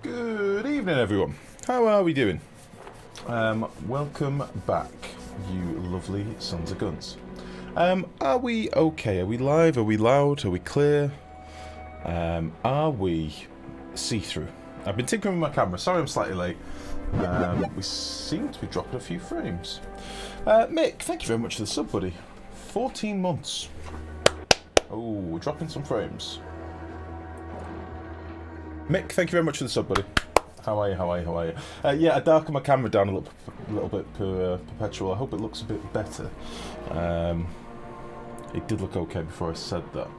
Good evening, everyone. How are we doing? Welcome back, you lovely sons of guns. Are we okay? Are we live? Are we loud? Are we clear? Are we see-through? I've been tinkering with my camera. Sorry I'm slightly late. We seem to be dropping a few frames. Mick, thank you very much for the sub, buddy. 14 months. Oh, we're dropping some frames. Mick, thank you very much for the sub, buddy. How are you? How are you? How are you? Yeah, I darkened my camera down a little bit per perpetual. I hope it looks a bit better. It did look okay before I said that.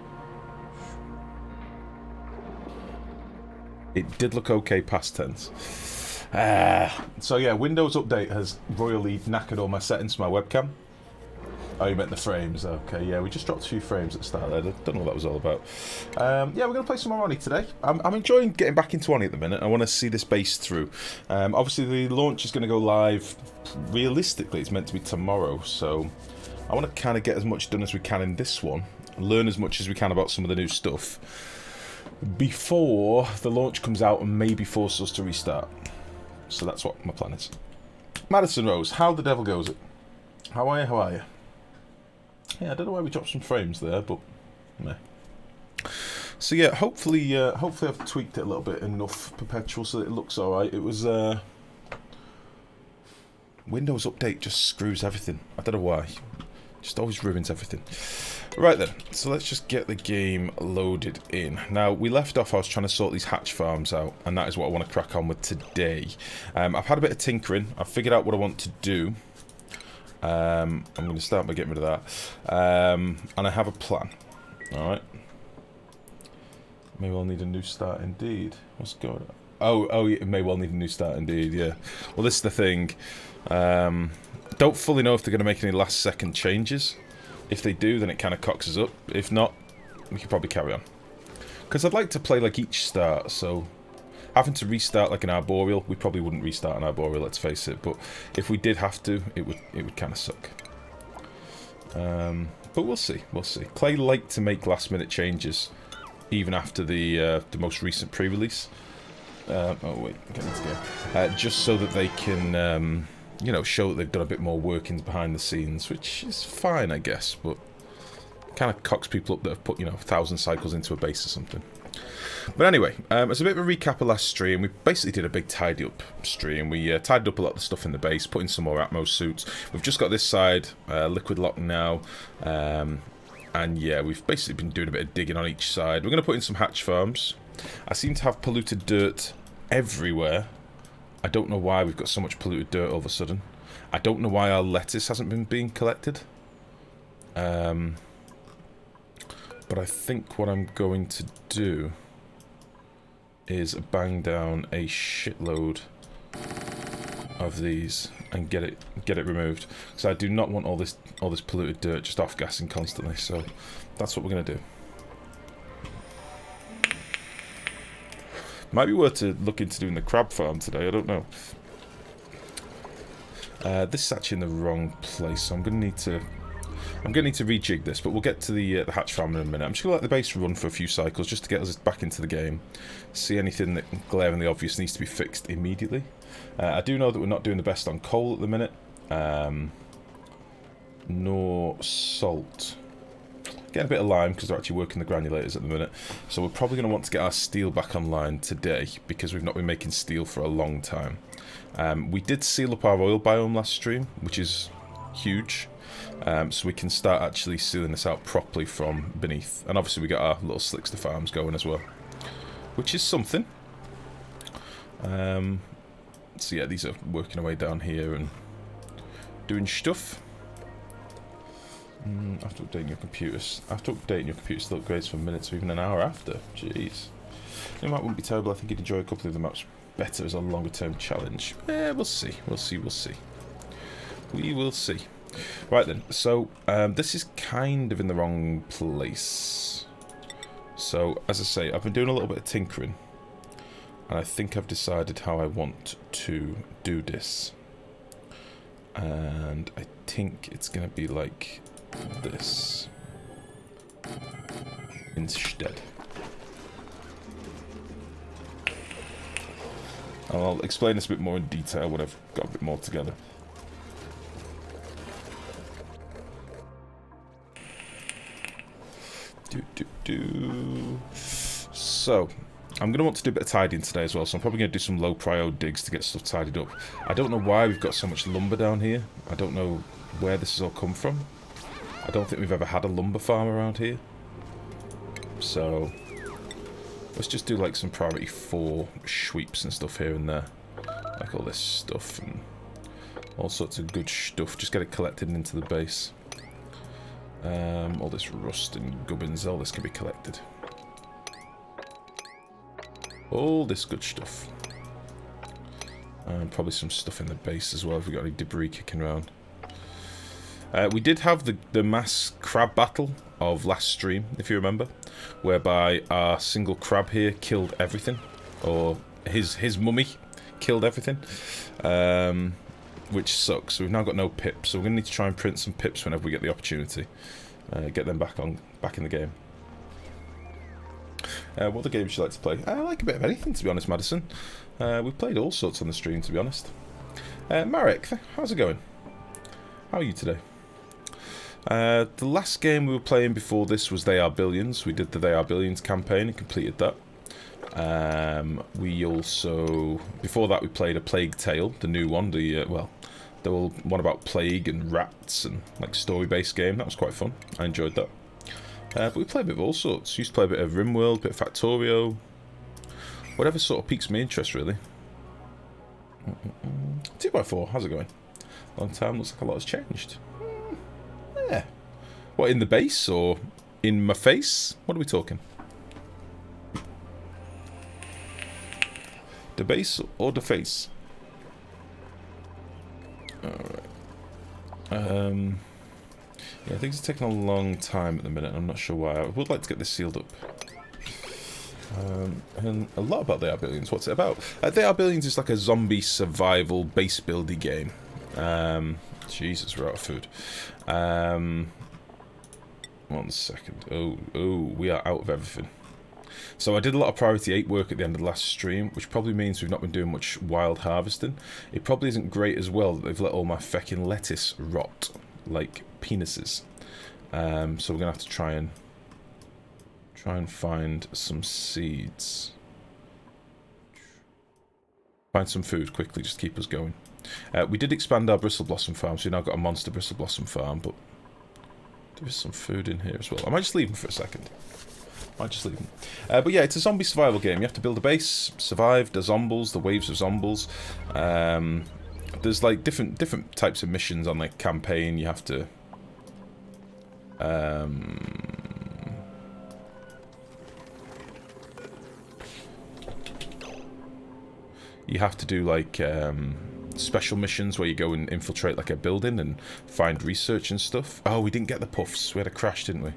It did look okay past tense. So yeah, Windows Update has royally knackered all my settings for my webcam. Oh, you meant the frames. Okay, yeah, we just dropped a few frames at the start there. I don't know what that was all about. Yeah, we're going to play some more Oni today. I'm enjoying getting back into Oni at the minute. I want to see this base through. Obviously, the launch is going to go live. Realistically, it's meant to be tomorrow, so I want to kind of get as much done as we can in this one. Learn as much as we can about some of the new stuff before the launch comes out and maybe force us to restart. So that's what my plan is. Madison Rose, how the devil goes it? How are you? How are you? Yeah, I don't know why we dropped some frames there, but meh. So yeah, hopefully I've tweaked it a little bit enough perpetual so that it looks alright. It was Windows Update just screws everything. I don't know why. Just always ruins everything. Right then, so let's just get the game loaded in. Now, we left off, I was trying to sort these hatch farms out, and that is what I want to crack on with today. I've had a bit of tinkering. I've figured out what I want to do. I'm going to start by getting rid of that. And I have a plan. Alright. May well need a new start indeed. What's going on? Oh, it may well need a new start indeed, yeah. Well, this is the thing. Don't fully know if they're going to make any last second changes. If they do, then it kind of cocks us up. If not, we could probably carry on. Because I'd like to play like each start, so having to restart like an Arboreal, we probably wouldn't restart an Arboreal, let's face it. But if we did have to, it would kind of suck. But we'll see, we'll see. Klei like to make last minute changes, even after the most recent pre-release. Oh wait, get into game. Just so that they can, you know, show that they've done a bit more workings behind the scenes, which is fine, I guess. But kind of cocks people up that have put, you know, 1,000 cycles into a base or something. But anyway, as a bit of a recap of last stream, we basically did a big tidy up stream. We tidied up a lot of the stuff in the base, put in some more Atmos suits. We've just got this side liquid locked now, and yeah, we've basically been doing a bit of digging on each side. We're going to put in some hatch farms. I seem to have polluted dirt everywhere. I don't know why we've got so much polluted dirt all of a sudden. I don't know why our lettuce hasn't been being collected. But I think what I'm going to do is bang down a shitload of these and get it removed, because I do not want all this polluted dirt just off gassing constantly. So that's what we're going to do. Might be worth to look into doing the crab farm today. I don't know. This is actually in the wrong place, so I'm going to need to rejig this, but we'll get to the hatch farm in a minute. I'm just going to let the base run for a few cycles just to get us back into the game. See anything that glaringly obvious needs to be fixed immediately. I do know that we're not doing the best on coal at the minute. Nor salt. Getting a bit of lime because they're actually working the granulators at the minute. So we're probably going to want to get our steel back online today because we've not been making steel for a long time. We did seal up our oil biome last stream, which is huge. So we can start actually sealing this out properly from beneath. And obviously we got our little slickster farms going as well, which is something. So yeah, these are working away down here and doing stuff. After updating your computers. After updating your computer still upgrades for minutes or even an hour after. Jeez. It wouldn't be terrible. I think you'd enjoy a couple of the maps better as a longer term challenge. We'll see. We'll see. We'll see. We will see. Right then, so this is kind of in the wrong place. So, as I say, I've been doing a little bit of tinkering. And I think I've decided how I want to do this. And I think it's going to be like this instead. I'll explain this a bit more in detail when I've got a bit more together. So, I'm going to want to do a bit of tidying today as well, so I'm probably going to do some low prio digs to get stuff tidied up. I don't know why we've got so much lumber down here. I don't know where this has all come from. I don't think we've ever had a lumber farm around here. So, let's just do like some priority 4 sweeps and stuff here and there. Like all this stuff and all sorts of good stuff. Just get it collected into the base. All this rust and gubbins, all this can be collected. All this good stuff. And probably some stuff in the base as well if we got any debris kicking around. We did have the mass crab battle of last stream, if you remember, whereby our single crab here killed everything, or his mummy killed everything, which sucks. So we've now got no pips, so we're gonna need to try and print some pips whenever we get the opportunity. Get them back in the game. What other games would you like to play? I like a bit of anything, to be honest, Madison. We've played all sorts on the stream, to be honest. Marek, how's it going? How are you today? The last game we were playing before this was They Are Billions. We did the They Are Billions campaign and completed that. We also... Before that we played A Plague Tale, the new one. The one about plague and rats and like story-based game. That was quite fun. I enjoyed that. But we played a bit of all sorts. Used to play a bit of RimWorld, a bit of Factorio. Whatever sort of piques my interest, really. 2x4, how's it going? Long time, looks like a lot has changed. Yeah. What, in the base or in my face? What are we talking? The base or the face? Alright. Yeah, things are taking a long time at the minute. I'm not sure why. I would like to get this sealed up. And a lot about They Are Billions. What's it about? They Are Billions is like a zombie survival base building game. Jesus, we're out of food. 1 second. Oh, we are out of everything. So I did a lot of priority 8 work at the end of the last stream, which probably means we've not been doing much wild harvesting. It probably isn't great as well that they've let all my feckin' lettuce rot like penises. So we're gonna have to try and find some seeds. Find some food quickly, just keep us going. We did expand our bristle blossom farm, so we've now got a monster bristle blossom farm, but there is some food in here as well. I might just leave them for a second. But yeah, it's a zombie survival game. You have to build a base, survive the zombies, the waves of zombies. There's like different types of missions on the campaign. You have to do like special missions where you go and infiltrate like a building and find research and stuff. Oh, we didn't get the puffs. We had a crash, didn't we?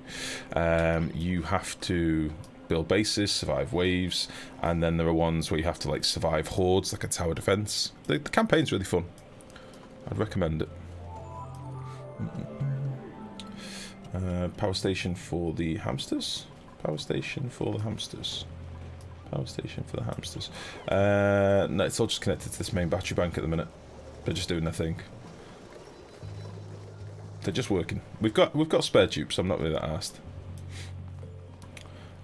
You have to build bases, survive waves, and then there are ones where you have to like survive hordes, like a tower defense. The campaign's really fun. I'd recommend it. Power station for the hamsters. Power station for the hamsters. Power station for the hamsters. No, it's all just connected to this main battery bank at the minute. They're just doing their thing. They're just working. We've got spare dupes. I'm not really that arsed.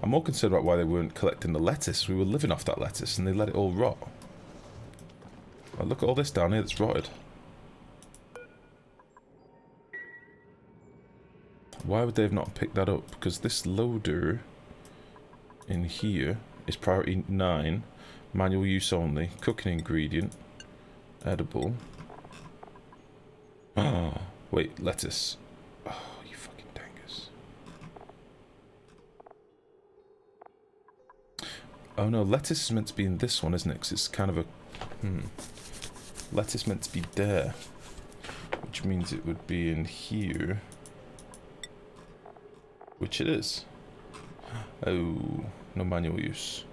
I'm more concerned about why they weren't collecting the lettuce. We were living off that lettuce and they let it all rot. Oh, look at all this down here that's rotted. Why would they have not picked that up? Because this loader in here is priority 9, manual use only, cooking ingredient, edible. Oh, wait, lettuce. Oh, you fucking dangers. Oh no, lettuce is meant to be in this one, isn't it? Because it's kind of a... Lettuce meant to be there. Which means it would be in here. Which it is. Oh, no manual use.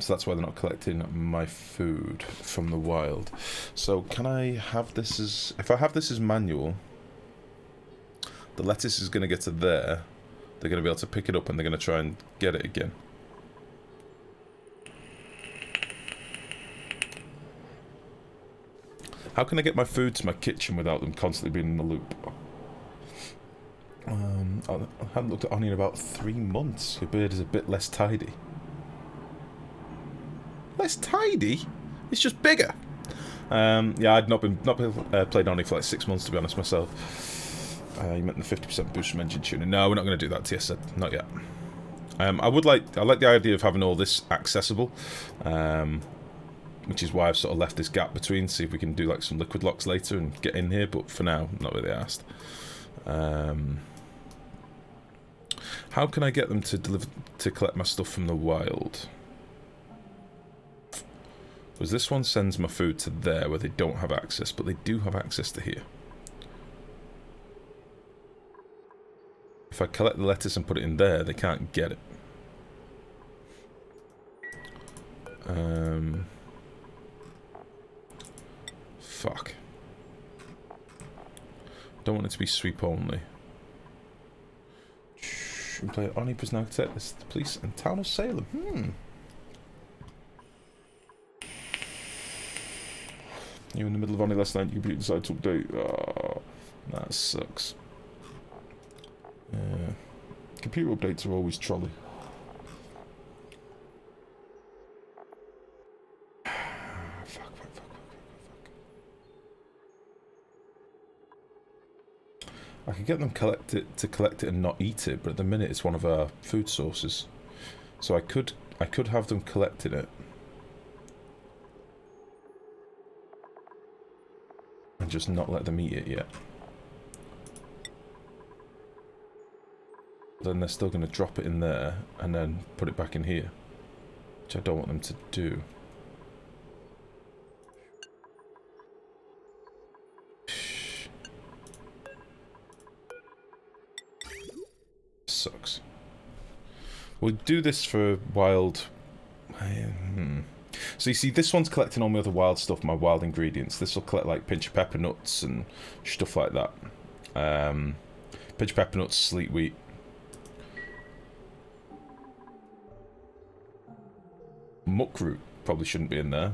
So that's why they're not collecting my food from the wild. So can I have this as... If I have this as manual... The lettuce is going to get to there. They're going to be able to pick it up and they're going to try and get it again. How can I get my food to my kitchen without them constantly being in the loop? I haven't looked at Oni in about 3 months. Your beard is a bit less tidy. Less tidy? It's just bigger. Yeah, I'd not played Oni for like 6 months, to be honest myself. You meant the 50% boost from engine tuning. No, we're not going to do that, TS said. Not yet. I like the idea of having all this accessible, which is why I've sort of left this gap between, see if we can do like some liquid locks later and get in here, but for now, not really asked. How can I get them to collect my stuff from the wild? Because this one sends my food to there where they don't have access, but they do have access to here. If I collect the lettuce and put it in there, they can't get it. Fuck. Don't want it to be sweep only. Shh, play Oni Prison Architect, this is the police and town of Salem. You were in the middle of Oni last night, your computer decided to update. Oh, that sucks. Computer updates are always trolley. Fuck. I could get them to collect it and not eat it, but at the minute it's one of our food sources. So I could have them collecting it. And just not let them eat it yet. Then they're still going to drop it in there and then put it back in here, which I don't want them to do. Sucks. We'll do this for wild. So you see, this one's collecting all my other wild stuff, my wild ingredients. This will collect like pinch of pepper nuts and stuff like that. Pinch of pepper nuts, sleet wheat. Muckroot probably shouldn't be in there.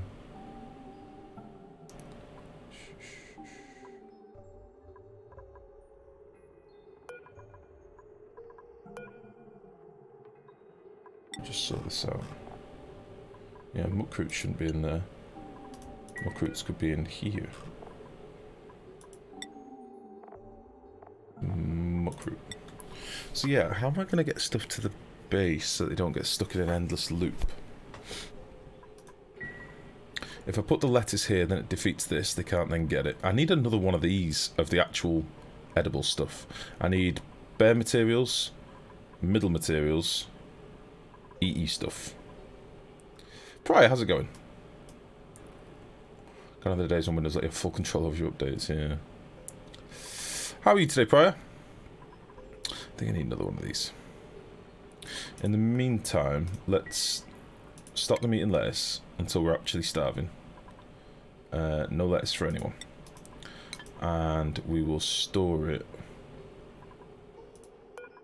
Just sort this out. Yeah, muckroot shouldn't be in there. Muckroots could be in here. Muckroot. So yeah, how am I going to get stuff to the base so that they don't get stuck in an endless loop? If I put the lettuce here, then it defeats this. They can't then get it. I need another one of these, of the actual edible stuff. I need bare materials, middle materials, EE stuff. Prior, how's it going? Gone over the days on Windows let you have full control over your updates, yeah. How are you today, Prior? I think I need another one of these. In the meantime, let's stop them eating lettuce until we're actually starving. No lettuce for anyone. And we will store it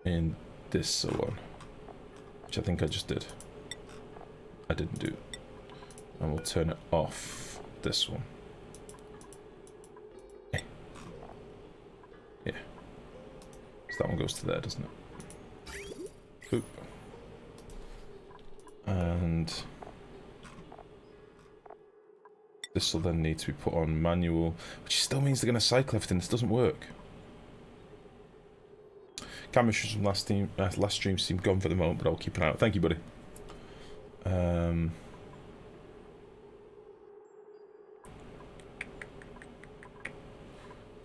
in this salon, which I think I just did. I didn't do. And we'll turn it off this one. Yeah. So that one goes to there, doesn't it? Boop. And this will then need to be put on manual, which still means they're going to cycle everything. This doesn't work. Camera issues from last stream seem gone for the moment, but I'll keep an eye out. Thank you, buddy.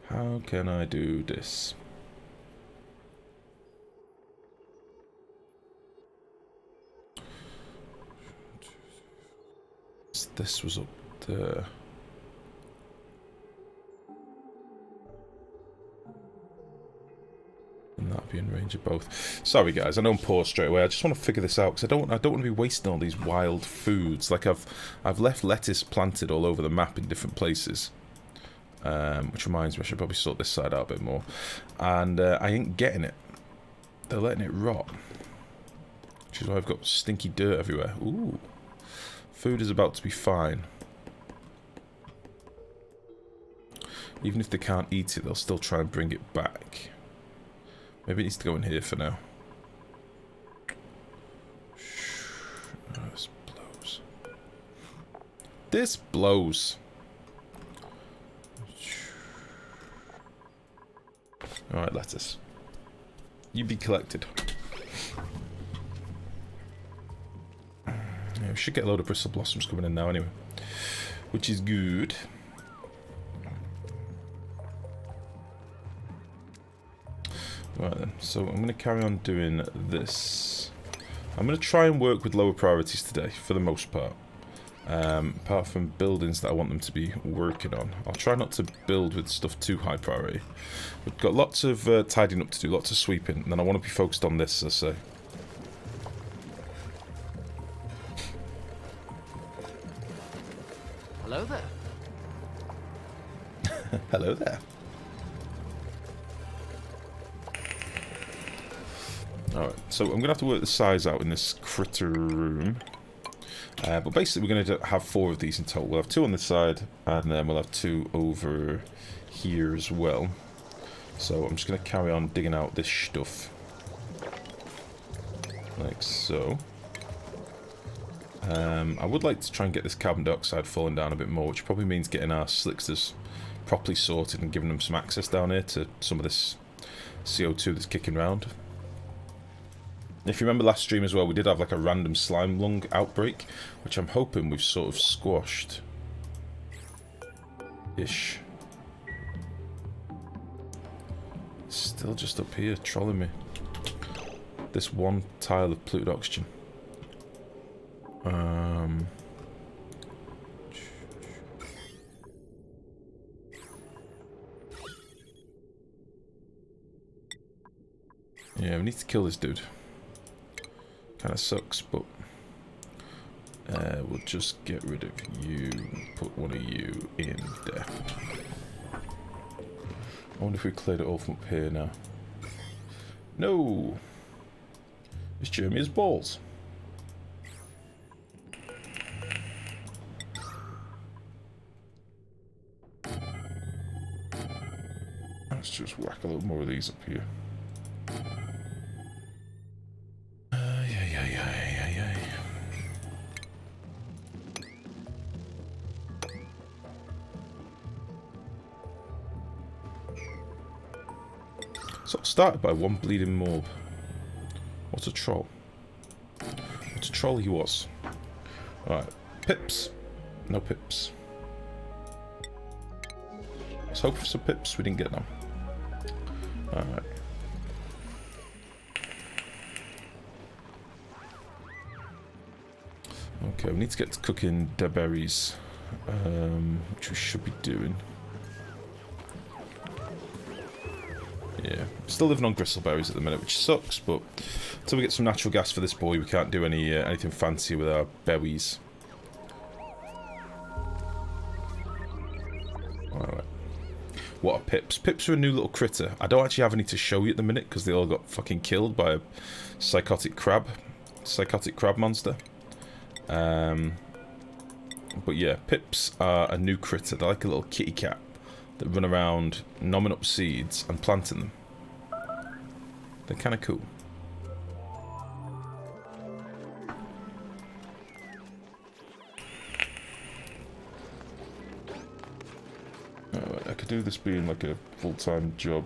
How can I do this? This was up there. And that'll be in range of both. Sorry guys, I know I'm poor straight away. I just want to figure this out because I don't want to be wasting all these wild foods. Like I've left lettuce planted all over the map in different places. Which reminds me, I should probably sort this side out a bit more. And I ain't getting it. They're letting it rot. Which is why I've got stinky dirt everywhere. Ooh. Food is about to be fine. Even if they can't eat it, they'll still try and bring it back. Maybe it needs to go in here for now. Oh, this blows. This blows. Alright, lettuce. You be collected. Yeah, we should get a load of bristle blossoms coming in now anyway. Which is good. Right then, so I'm going to carry on doing this. I'm going to try and work with lower priorities today, for the most part. Apart from buildings that I want them to be working on. I'll try not to build with stuff too high priority. We've got lots of tidying up to do, lots of sweeping, and then I want to be focused on this, as I say. Hello there. Hello there. Alright, so I'm going to have to work the size out in this critter room. But basically we're going to have 4 of these in total. We'll have 2 on this side, and then we'll have 2 over here as well. So I'm just going to carry on digging out this stuff. Like so. I would like to try and get this carbon dioxide falling down a bit more, which probably means getting our slicksters properly sorted and giving them some access down here to some of this CO2 that's kicking around. If you remember last stream as well, we did have like a random slime lung outbreak, which I'm hoping we've sort of squashed. Ish. Still just up here, trolling me. This one tile of polluted oxygen. Yeah, we need to kill this dude. Kind of sucks, but we'll just get rid of you and put one of you in there. I wonder if we cleared it all from up here now. No! It's Jeremy's balls. Let's just whack a little more of these up here. So I started by one bleeding mob. What a troll. What a troll he was. Alright. Pips. No pips. Let's hope for some pips. We didn't get them. Alright. Okay, we need to get to cooking the berries. Which we should be doing. Yeah, still living on gristleberries at the minute, which sucks, but until we get some natural gas for this boy, we can't do anything fancy with our berries. Alright. What are pips? Pips are a new little critter. I don't actually have any to show you at the minute, because they all got fucking killed by a psychotic crab monster. But yeah, pips are a new critter. They're like a little kitty cat that run around nomming up seeds and planting them. They're kind of cool. Alright, I could do this being like a full-time job.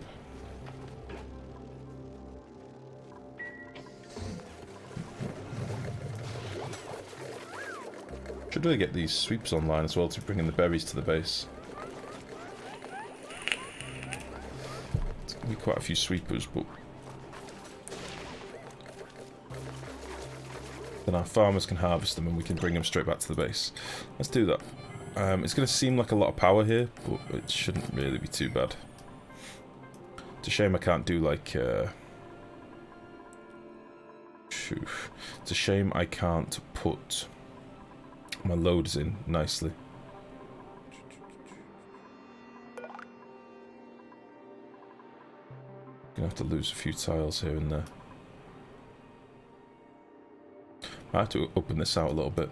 Should really get these sweeps online as well to bring in the berries to the base. It's going to be quite a few sweepers, but then our farmers can harvest them and we can bring them straight back to the base. Let's do that. It's going to seem like a lot of power here, but it shouldn't really be too bad. It's a shame I can't do like... It's a shame I can't put my loads in nicely. Gonna have to lose a few tiles here and there. I have to open this out a little bit.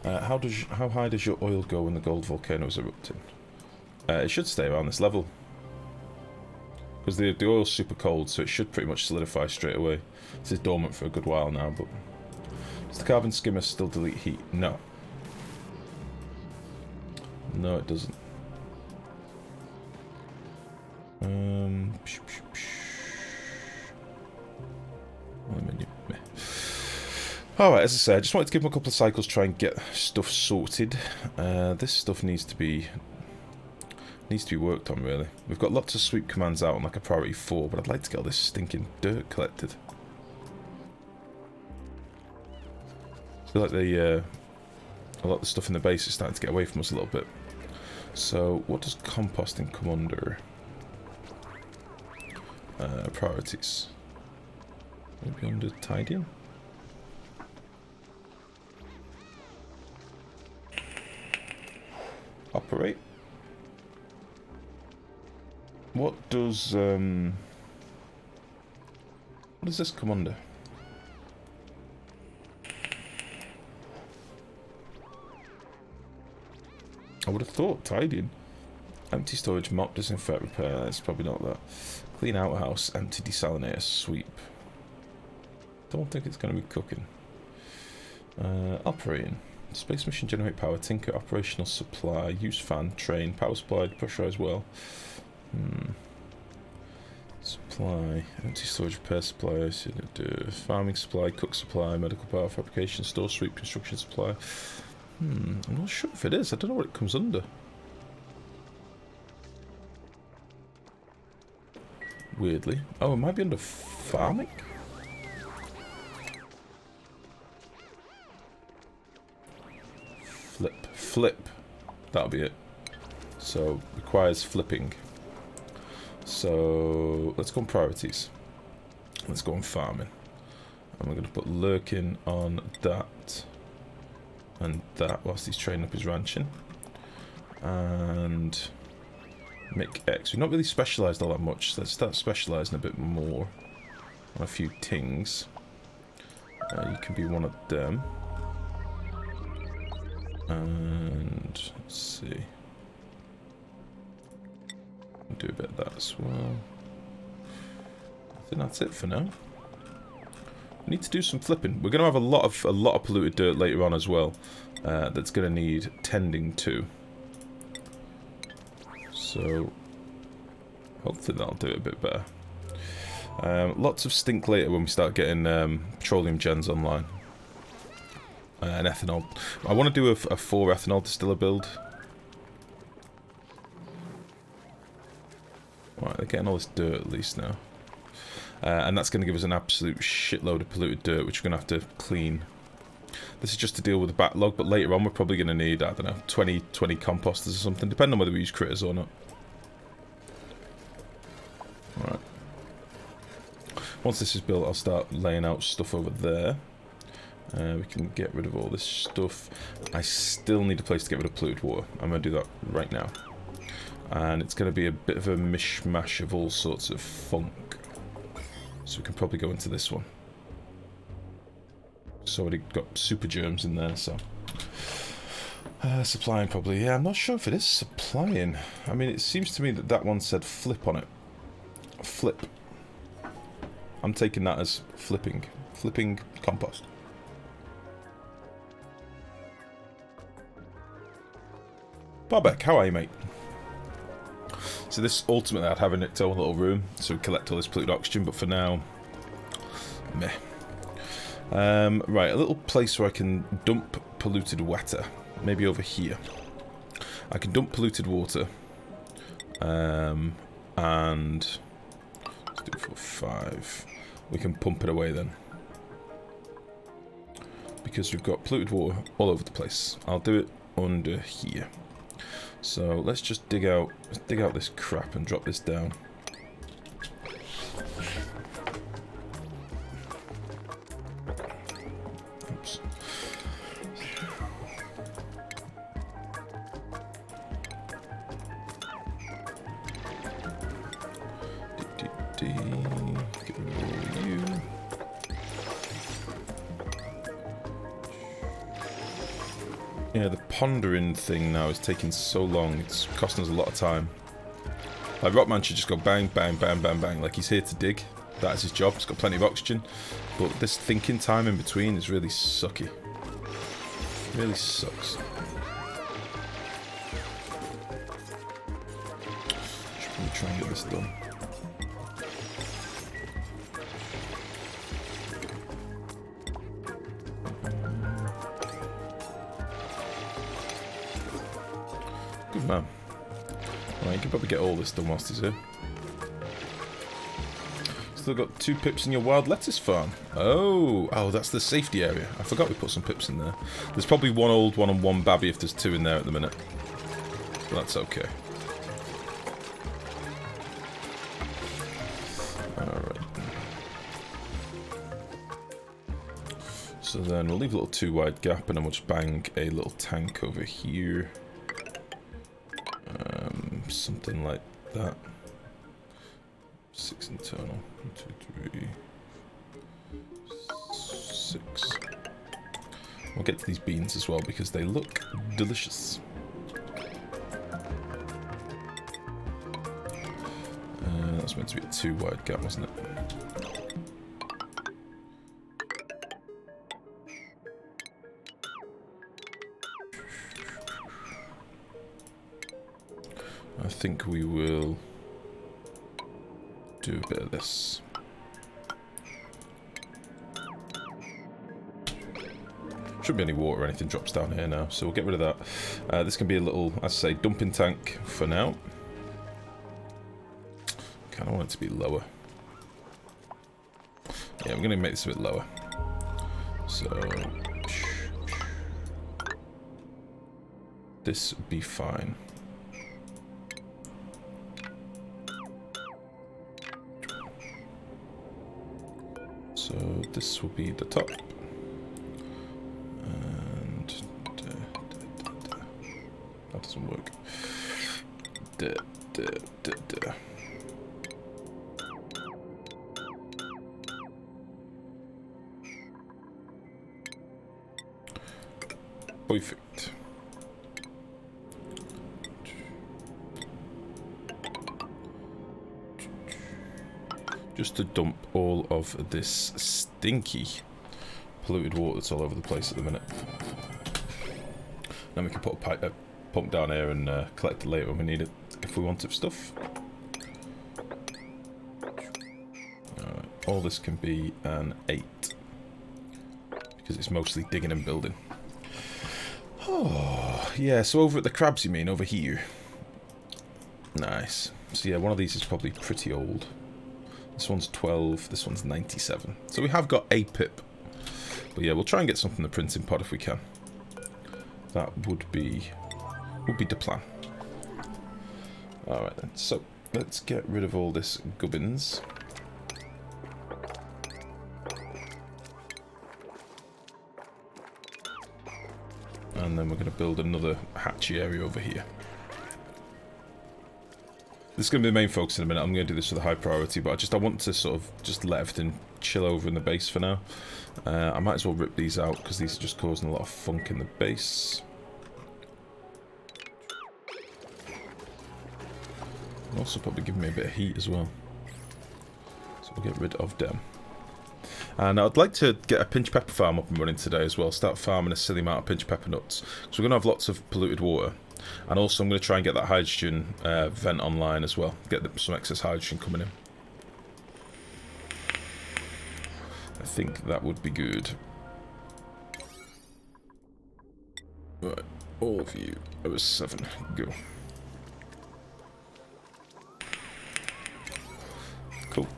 How high does your oil go when the gold volcano is erupting? It should stay around this level. Because the oil's super cold, so it should pretty much solidify straight away. This is dormant for a good while now, but... Does the carbon skimmer still delete heat? No. No, it doesn't. Alright, as I said, I just wanted to give him a couple of cycles, try and get stuff sorted. This stuff needs to be worked on, really. We've got lots of sweep commands out on like a priority 4, but I'd like to get all this stinking dirt collected. I feel like a lot of the stuff in the base is starting to get away from us a little bit. So, what does composting come under? Priorities. Maybe under tidying? Operate. What does this come under? I would have thought tidying. Empty storage, mop, disinfect, repair. It's probably not that. Clean outhouse, empty desalinator, sweep. Don't think it's going to be cooking. Operating. Space mission, generate power, tinker, operational supply, use fan, train, power supply, pressurize well. Supply, empty storage, repair supply, farming supply, cook supply, medical power, fabrication, store, sweep, construction supply. I'm not sure if it is. I don't know what it comes under. Weirdly. Oh, it might be under farming? Flip. That'll be it. So, requires flipping. So, let's go on priorities. Let's go on farming. And we're going to put lurking on that. And that whilst he's training up his ranching. And make X. We're not really specialised all that much. So let's start specialising a bit more on a few things. You can be one of them. And let's see. Do a bit of that as well. I think that's it for now. We need to do some flipping. We're going to have a lot of polluted dirt later on as well. That's going to need tending to. So hopefully that'll do it a bit better. Lots of stink later when we start getting petroleum gens online. And ethanol. I want to do a 4 ethanol distiller build. Right, they're getting all this dirt at least now. And that's going to give us an absolute shitload of polluted dirt, which we're going to have to clean. This is just to deal with the backlog, but later on we're probably going to need, I don't know, 20 composters or something, depending on whether we use critters or not. Right. Once this is built, I'll start laying out stuff over there. We can get rid of all this stuff. I still need a place to get rid of polluted water. I'm going to do that right now. And it's going to be a bit of a mishmash of all sorts of funk. So we can probably go into this one. It's already got super germs in there, so... supplying probably. Yeah, I'm not sure if it is supplying. I mean, it seems to me that that one said flip on it. Flip. I'm taking that as flipping. Flipping compost. Bobek, how are you, mate? So this, ultimately, I'd have in its own little room, so we collect all this polluted oxygen, but for now, meh. Right, a little place where I can dump polluted water. Maybe over here. I can dump polluted water. And... let's do it for 5. We can pump it away then. Because we've got polluted water all over the place. I'll do it under here. So let's just dig out this crap and drop this down. Oops. Yeah, the pondering thing now is taking so long. It's costing us a lot of time. Like, Rockman should just go bang, bang, bang, bang, bang. Like, he's here to dig. That is his job. He's got plenty of oxygen. But this thinking time in between is really sucky. Really sucks. Should probably try and get this done. Good man. Right, you can probably get all this done whilst he's here. Still got 2 pips in your wild lettuce farm. Oh, that's the safety area. I forgot we put some pips in there. There's probably 1 old one and 1 babby if there's 2 in there at the minute. But that's okay. Alright. So then we'll leave a little 2 wide gap and then we'll just bang a little tank over here. Something like that. 6 internal. 1, 2, 3, 6. We'll get to these beans as well because they look delicious. That was meant to be a 2 wide gap, wasn't it? I think we will do a bit of this. Shouldn't be any water or anything drops down here now, so we'll get rid of that. This can be a little, as I say, dumping tank for now. Kind of want it to be lower. Yeah, we're going to make this a bit lower. So this would be fine. So this will be the top. And that doesn't work. Perfect. Just to dump all of this stinky polluted water that's all over the place at the minute. Then we can put a pump down here and collect it later when we need it, if we want it for stuff. Alright, all this can be an 8. Because it's mostly digging and building. Oh, yeah, so over at the crabs you mean, over here. Nice. So yeah, one of these is probably pretty old. This one's 12, this one's 97. So we have got a pip. But yeah, we'll try and get something in the printing pod if we can. That would be the plan. Alright then, so let's get rid of all this gubbins. And then we're going to build another hatchy area over here. This is going to be the main focus in a minute. I'm going to do this with a high priority, but I want to sort of just let everything chill over in the base for now. I might as well rip these out because these are just causing a lot of funk in the base. And also probably giving me a bit of heat as well. So we'll get rid of them. And I'd like to get a pinch pepper farm up and running today as well. Start farming a silly amount of pinch pepper nuts. So we're going to have lots of polluted water. And also I'm going to try and get that hydrogen vent online as well. Get some excess hydrogen coming in. I think that would be good. Right, all of you over 7, go. Cool.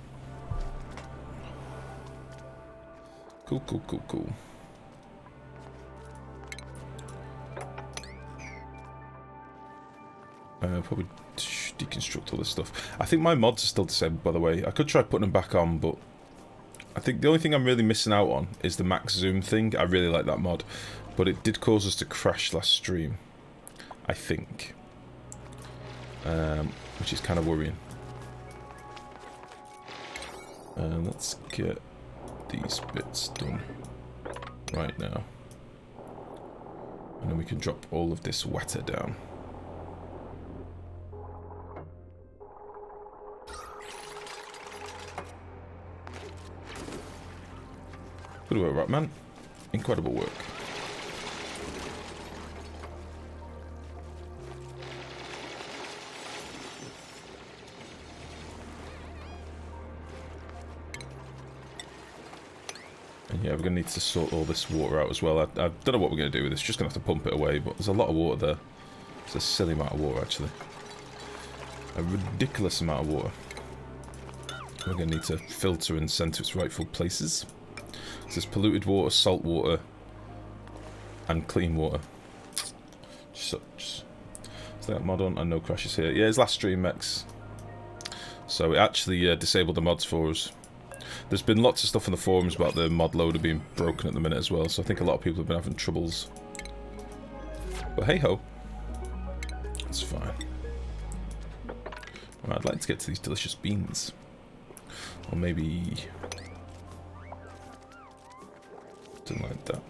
Cool, cool, cool, cool. Probably deconstruct all this stuff. I think my mods are still disabled, by the way. I could try putting them back on, but I think the only thing I'm really missing out on is the max zoom thing. I really like that mod, but it did cause us to crash last stream, I think, which is kind of worrying. Let's get these bits done right now. And then we can drop all of this water down. Good work, right, man. Incredible work. And yeah, we're going to need to sort all this water out as well. I don't know what we're going to do with this. Just going to have to pump it away, but there's a lot of water there. It's a silly amount of water, actually. A ridiculous amount of water. We're going to need to filter and send to its rightful places. There's polluted water, salt water, and clean water. Such. Is that mod on? And no crashes here. Yeah, his last stream, Mex. So it actually disabled the mods for us. There's been lots of stuff in the forums about the mod loader being broken at the minute as well, so I think a lot of people have been having troubles. But hey ho. That's fine. Right, I'd like to get to these delicious beans. Or maybe... something like that.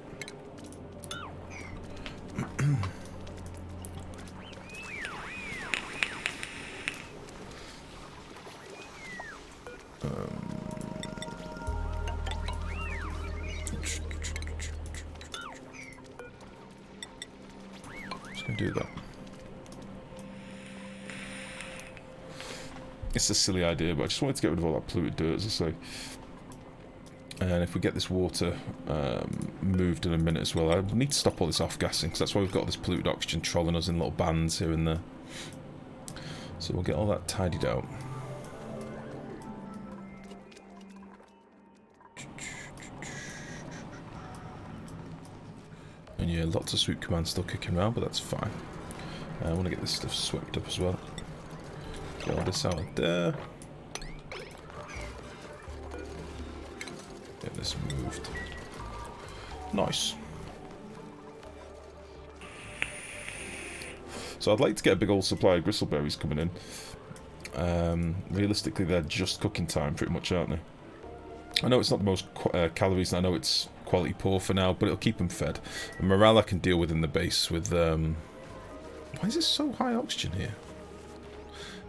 Just gonna do that. It's a silly idea, but I just wanted to get rid of all that polluted dirt, as I say. And if we get this water moved in a minute as well, I need to stop all this off-gassing, because that's why we've got this polluted oxygen trolling us in little bands here and there. So we'll get all that tidied out. And yeah, lots of sweep commands still kicking around, but that's fine. I want to get this stuff swept up as well. Get all this out of there. Get this moved. Nice. So I'd like to get a big old supply of gristleberries coming in. Realistically, they're just cooking time, pretty much, aren't they? I know it's not the most calories, and I know it's quality poor for now, but it'll keep them fed. And morale I can deal with in the base with... Why is this so high oxygen here?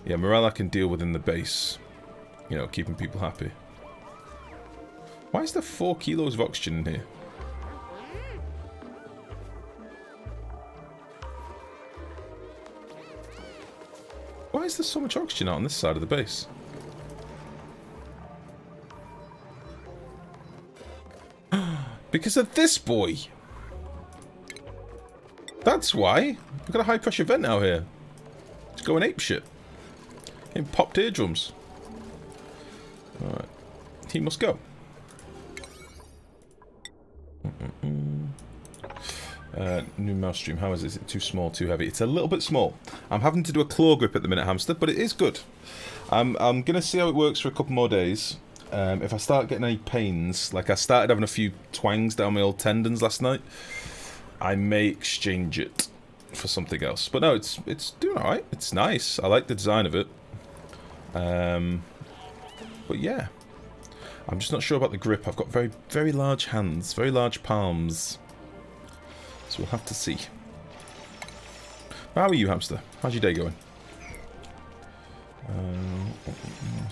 Yeah, morale I can deal with in the base. You know, keeping people happy. Why is there 4 kilos of oxygen in here? Why is there so much oxygen out on this side of the base? Because of this boy! That's why! We've got a high pressure vent out here. It's going apeshit. Getting popped eardrums. Alright. He must go. New mouse stream. How is it? Is it too small, too heavy? It's a little bit small. I'm having to do a claw grip at the minute, hamster, but it is good. I'm going to see how it works for a couple more days. If I start getting any pains, like I started having a few twangs down my old tendons last night, I may exchange it for something else. But no, it's doing alright. It's nice. I like the design of it. But yeah. I'm just not sure about the grip. I've got very, very large hands, very large palms. So we'll have to see. How are you, hamster? How's your day going?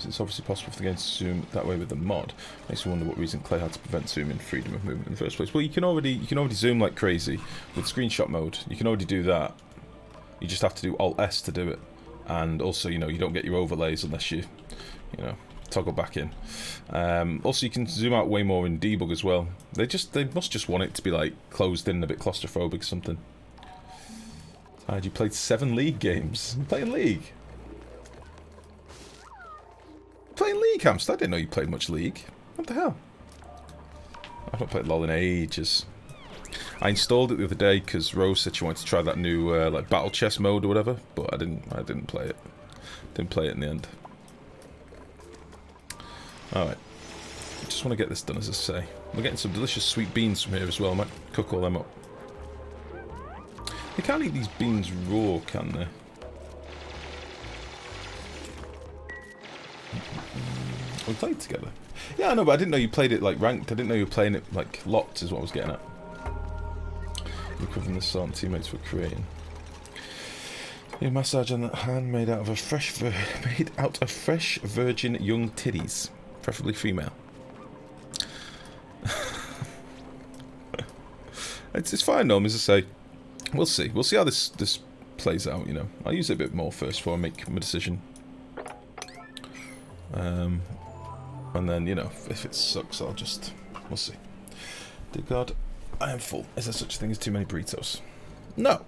It's obviously possible for the game to zoom that way with the mod. Makes me wonder what reason Klei had to prevent zooming freedom of movement in the first place. Well, you can already zoom like crazy with screenshot mode. You can already do that. You just have to do Alt S to do it. And also, you know, you don't get your overlays unless you know, toggle back in. Also, you can zoom out way more in debug as well. They must just want it to be like closed in, a bit claustrophobic or something. You played 7 League games. You're playing League. Playing League, hamster? I didn't know you played much League. What the hell? I've not played LoL in ages. I installed it the other day because Rose said she wanted to try that new like battle chess mode or whatever, but I didn't play it. Didn't play it in the end. Alright. I just want to get this done, as I say. We're getting some delicious sweet beans from here as well. I might cook all them up. They can't eat these beans raw, can they? We played together. Yeah, I know, but I didn't know you played it like ranked. I didn't know you were playing it like locked, is what I was getting at. Recovering the salt and teammates were creating. A massage on that hand made out of fresh virgin young titties, preferably female. It's fine, Norm, as I say. We'll see. We'll see how this plays out. You know, I'll use it a bit more first before I make my decision. And then, you know, if it sucks, we'll see. Dear God, I am full. Is there such a thing as too many burritos? No.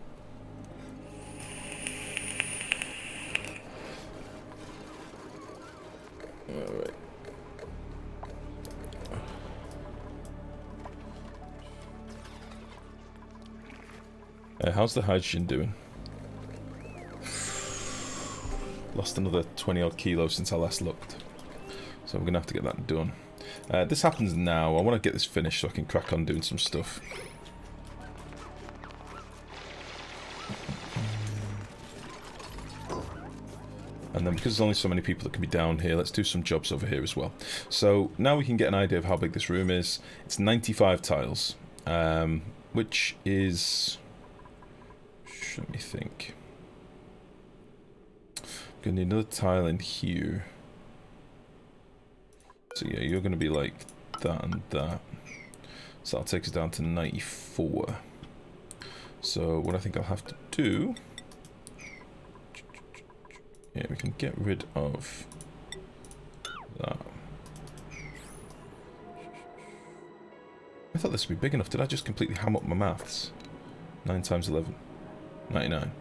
Alright. How's the hydrogen doing? Lost another 20 odd kilos since I last looked. So I'm going to have to get that done. This happens now. I want to get this finished so I can crack on doing some stuff. And then because there's only so many people that can be down here, let's do some jobs over here as well. So now we can get an idea of how big this room is. It's 95 tiles, which is... Let me think. I'm going to need another tile in here. So yeah, you're going to be like that and that. So that'll take us down to 94. So what I think I'll have to do... Yeah, we can get rid of that. I thought this would be big enough. Did I just completely ham up my maths? 9 times 11. 99.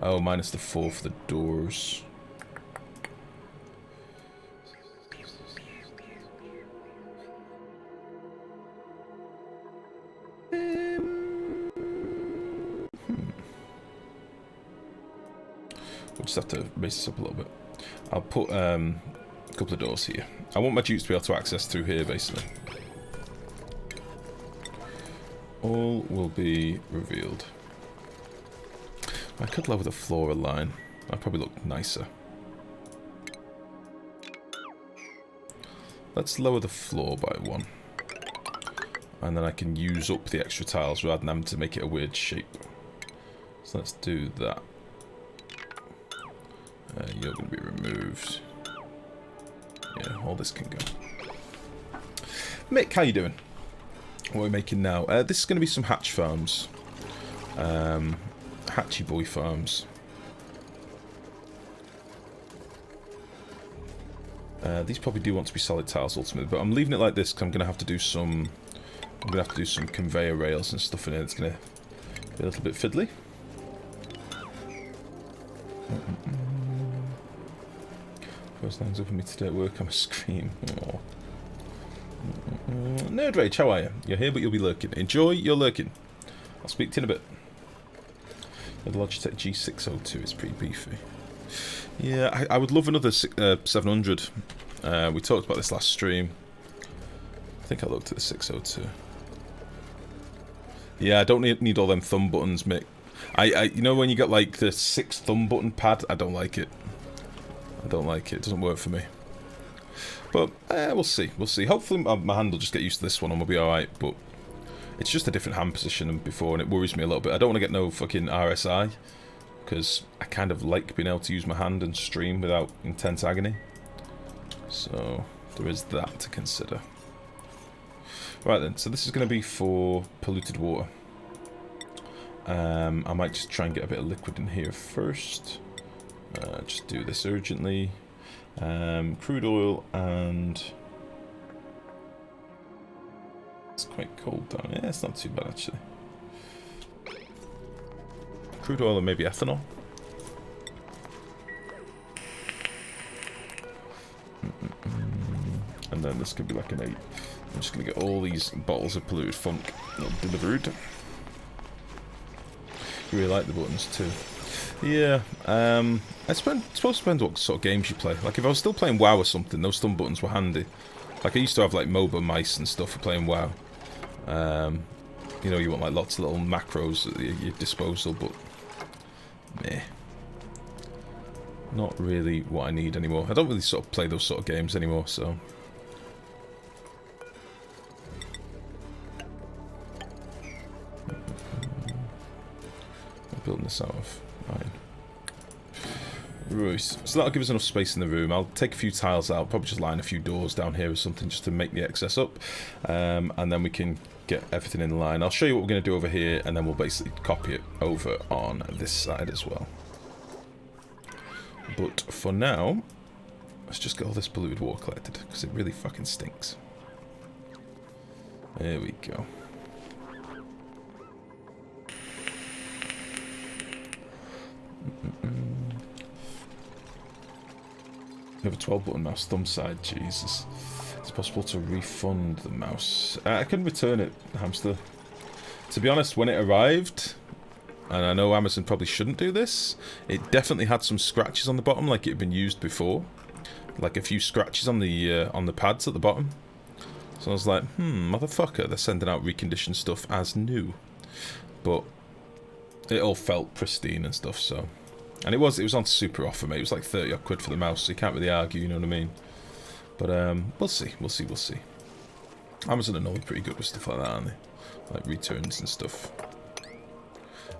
Oh, minus the 4 for the doors. We'll just have to raise this up a little bit. I'll put a couple of doors here. I want my dupes to be able to access through here, basically. All will be revealed. I could lower the floor a line. That'd probably look nicer. Let's lower the floor by 1. And then I can use up the extra tiles rather than having to make it a weird shape. So let's do that. You're going to be removed. Yeah, all this can go. Mick, how you doing? What are we making now? This is going to be some hatch farms. Hatchy boy farms. These probably do want to be solid tiles ultimately, but I'm leaving it like this because I'm going to have to do some. I'm going to have to do some conveyor rails and stuff in it. It's going to be a little bit fiddly. First things up for me today at work, I'm a scream. Oh. Nerd Rage, how are you? You're here, but you'll be lurking. Enjoy your lurking. I'll speak to you in a bit. The Logitech G602 is pretty beefy. Yeah, I would love another 700. We talked about this last stream. I think I looked at the 602. Yeah, I don't need all them thumb buttons, Mick. You know when you got like the 6 thumb button pad? I don't like it. I don't like it. It doesn't work for me. But we'll see. We'll see. Hopefully my hand will just get used to this one and we'll be alright. But it's just a different hand position than before and it worries me a little bit. I don't want to get no fucking RSI. Because I kind of like being able to use my hand and stream without intense agony. So there is that to consider. Right then. So this is going to be for polluted water. I might just try and get a bit of liquid in here first. Just do this urgently. Crude oil and... It's quite cold down here. Yeah, it's not too bad actually. Crude oil and maybe ethanol. And then this could be like an 8. I'm just going to get all these bottles of polluted funk delivered. Really like the buttons too. Yeah, I suppose it depends what sort of games you play. Like if I was still playing WoW or something, those thumb buttons were handy. Like I used to have like MOBA mice and stuff for playing WoW. You know, you want like lots of little macros at your disposal, but meh. Not really what I need anymore. I don't really sort of play those sort of games anymore, so... this out of? 9. Right, so that'll give us enough space in the room. I'll take a few tiles out, probably just line a few doors down here or something just to make the excess up. And then we can get everything in line. I'll show you what we're going to do over here, and then we'll basically copy it over on this side as well. But for now, let's just get all this polluted water collected, because it really fucking stinks. There we go. We have a 12-button mouse, thumb side, Jesus. It's possible to refund the mouse. I can return it, hamster. To be honest, when it arrived, and I know Amazon probably shouldn't do this, it definitely had some scratches on the bottom, like it had been used before. Like a few scratches on the pads at the bottom. So I was like, motherfucker, they're sending out reconditioned stuff as new. But it all felt pristine and stuff, so... And it was on super offer, mate. It was like 30 odd quid for the mouse, so you can't really argue, you know what I mean? But we'll see. Amazon are normally pretty good with stuff like that, aren't they? Like returns and stuff.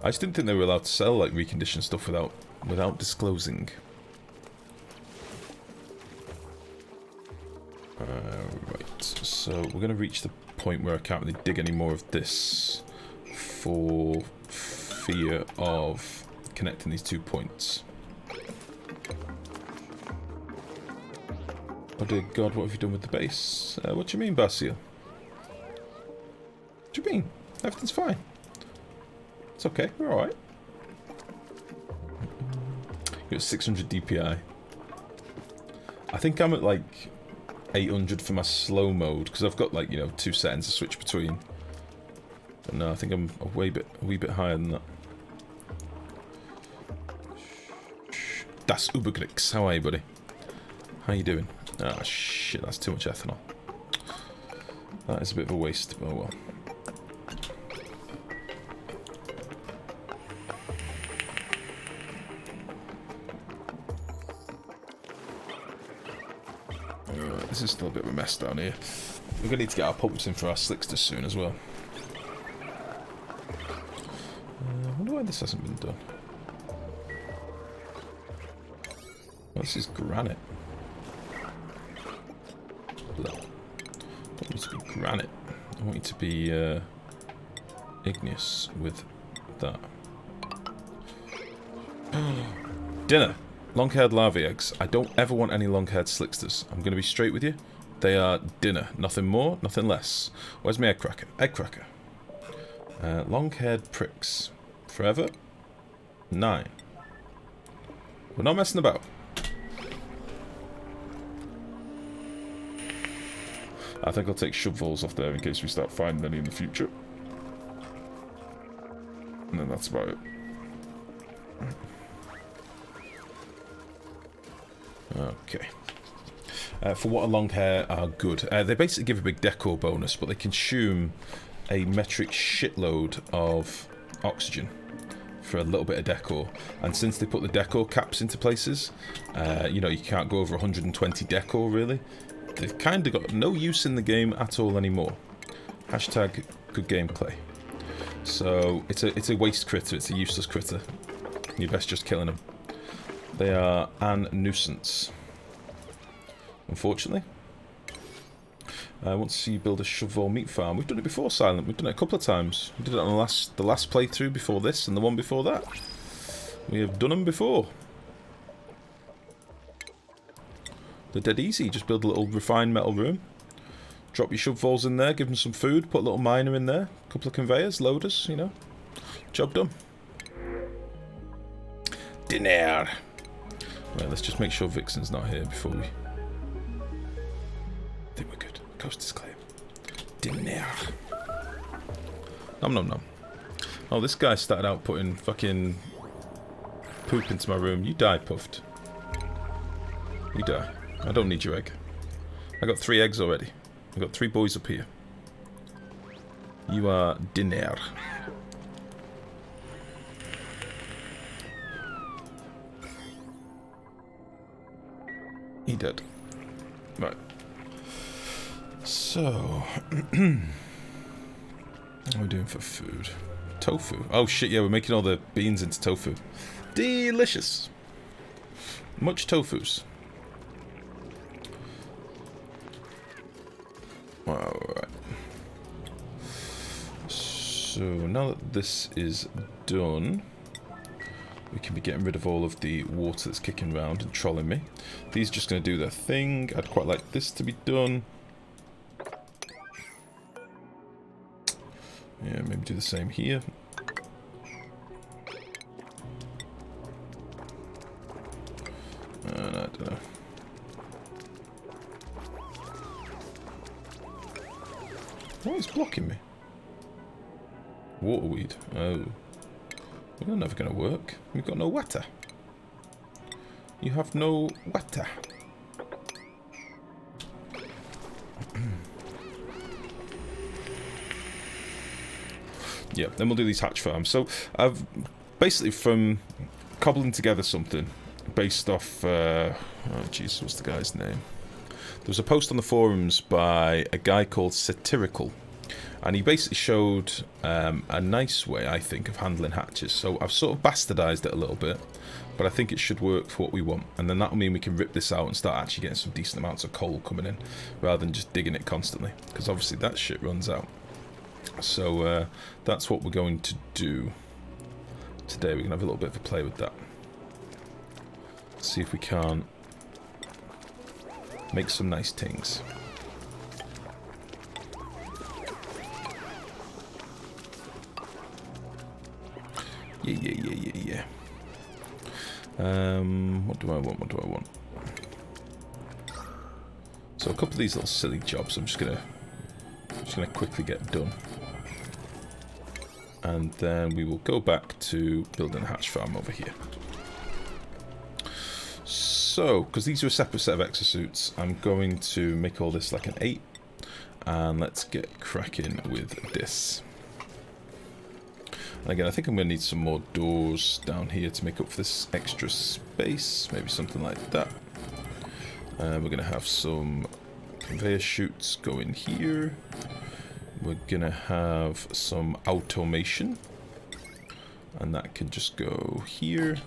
I just didn't think they were allowed to sell like reconditioned stuff without disclosing. Right, so we're going to reach the point where I can't really dig any more of this for fear of connecting these 2 points. Oh dear God, what have you done with the base? What do you mean, Basil? What do you mean? Everything's fine. It's okay, we're alright. You're at 600 DPI. I think I'm at like 800 for my slow mode, because I've got like, you know, 2 settings to switch between. But no, I think I'm a wee bit higher than that. Das Ubergrix, how are you, buddy? How you doing? Ah, shit, that's too much ethanol. That is a bit of a waste, but oh well. This is still a bit of a mess down here. We're going to need to get our pumps in for our slicksters soon as well. I wonder why this hasn't been done. Well, this is granite. No. I don't want it to be granite. I want it to be igneous with that. Dinner. Long-haired larvae eggs. I don't ever want any long-haired slicksters. I'm going to be straight with you. They are dinner. Nothing more, nothing less. Where's my egg cracker? Egg cracker. Long-haired pricks. Forever. 9. We're not messing about. I think I'll take shovelfuls off there in case we start finding any in the future. And then that's about it. Okay. For what a long hair are good. They basically give a big decor bonus, but they consume a metric shitload of oxygen for a little bit of decor. And since they put the decor caps into places, you know, you can't go over 120 decor really. They've kind of got no use in the game at all anymore. Hashtag good game, Klei. So it's a waste critter. It's a useless critter. You're best just killing them. They are an nuisance. Unfortunately. I want to see you build a shovel meat farm. We've done it before, Silent. We've done it a couple of times. We did it on the last playthrough before this and the one before that. We have done them before. They're dead easy. Just build a little refined metal room. Drop your shovelfuls in there, give them some food, put a little miner in there, a couple of conveyors, loaders, you know. Job done. Dinner. Right, let's just make sure Vixen's not here before we... I think we're good. Coast is clear. Dinner. Nom nom nom. Oh, this guy started out putting fucking poop into my room. You die, Puffed. You die. I don't need your egg. I got 3 eggs already. I got 3 boys up here. You are dinner. He dead. Right. So, what are we doing for food? tofu. Oh shit, yeah, we're making all the beans into tofu. Delicious. Much tofus. Alright. So now that this is done, we can be getting rid of all of the water that's kicking around and trolling me. These are just going to do their thing. I'd quite like this to be done. Yeah, maybe do the same here. And I don't know. What is blocking me? Waterweed. Oh. Well, they're never going to work. We've got no water. You have no water. Yeah, then we'll do these hatch farms. So I've basically from cobbling together something based off oh jeez, what's the guy's name? There was a post on the forums by a guy called Satirical, and he basically showed a nice way, I think, of handling hatches. So I've sort of bastardized it a little bit, but I think it should work for what we want, and then that'll mean we can rip this out and start actually getting some decent amounts of coal coming in rather than just digging it constantly, because obviously that shit runs out. So that's what we're going to do today. We're going to have a little bit of a play with that. See if we can't make some nice things. Yeah. What do I want? So a couple of these little silly jobs I'm just gonna quickly get done. And then we will go back to building a hatch farm over here. So, because these are a separate set of exosuits, I'm going to make all this like an 8. And let's get cracking with this. And again, I think I'm going to need some more doors down here to make up for this extra space. Maybe something like that. We're going to have some conveyor chutes going here. We're going to have some automation. And that can just go here.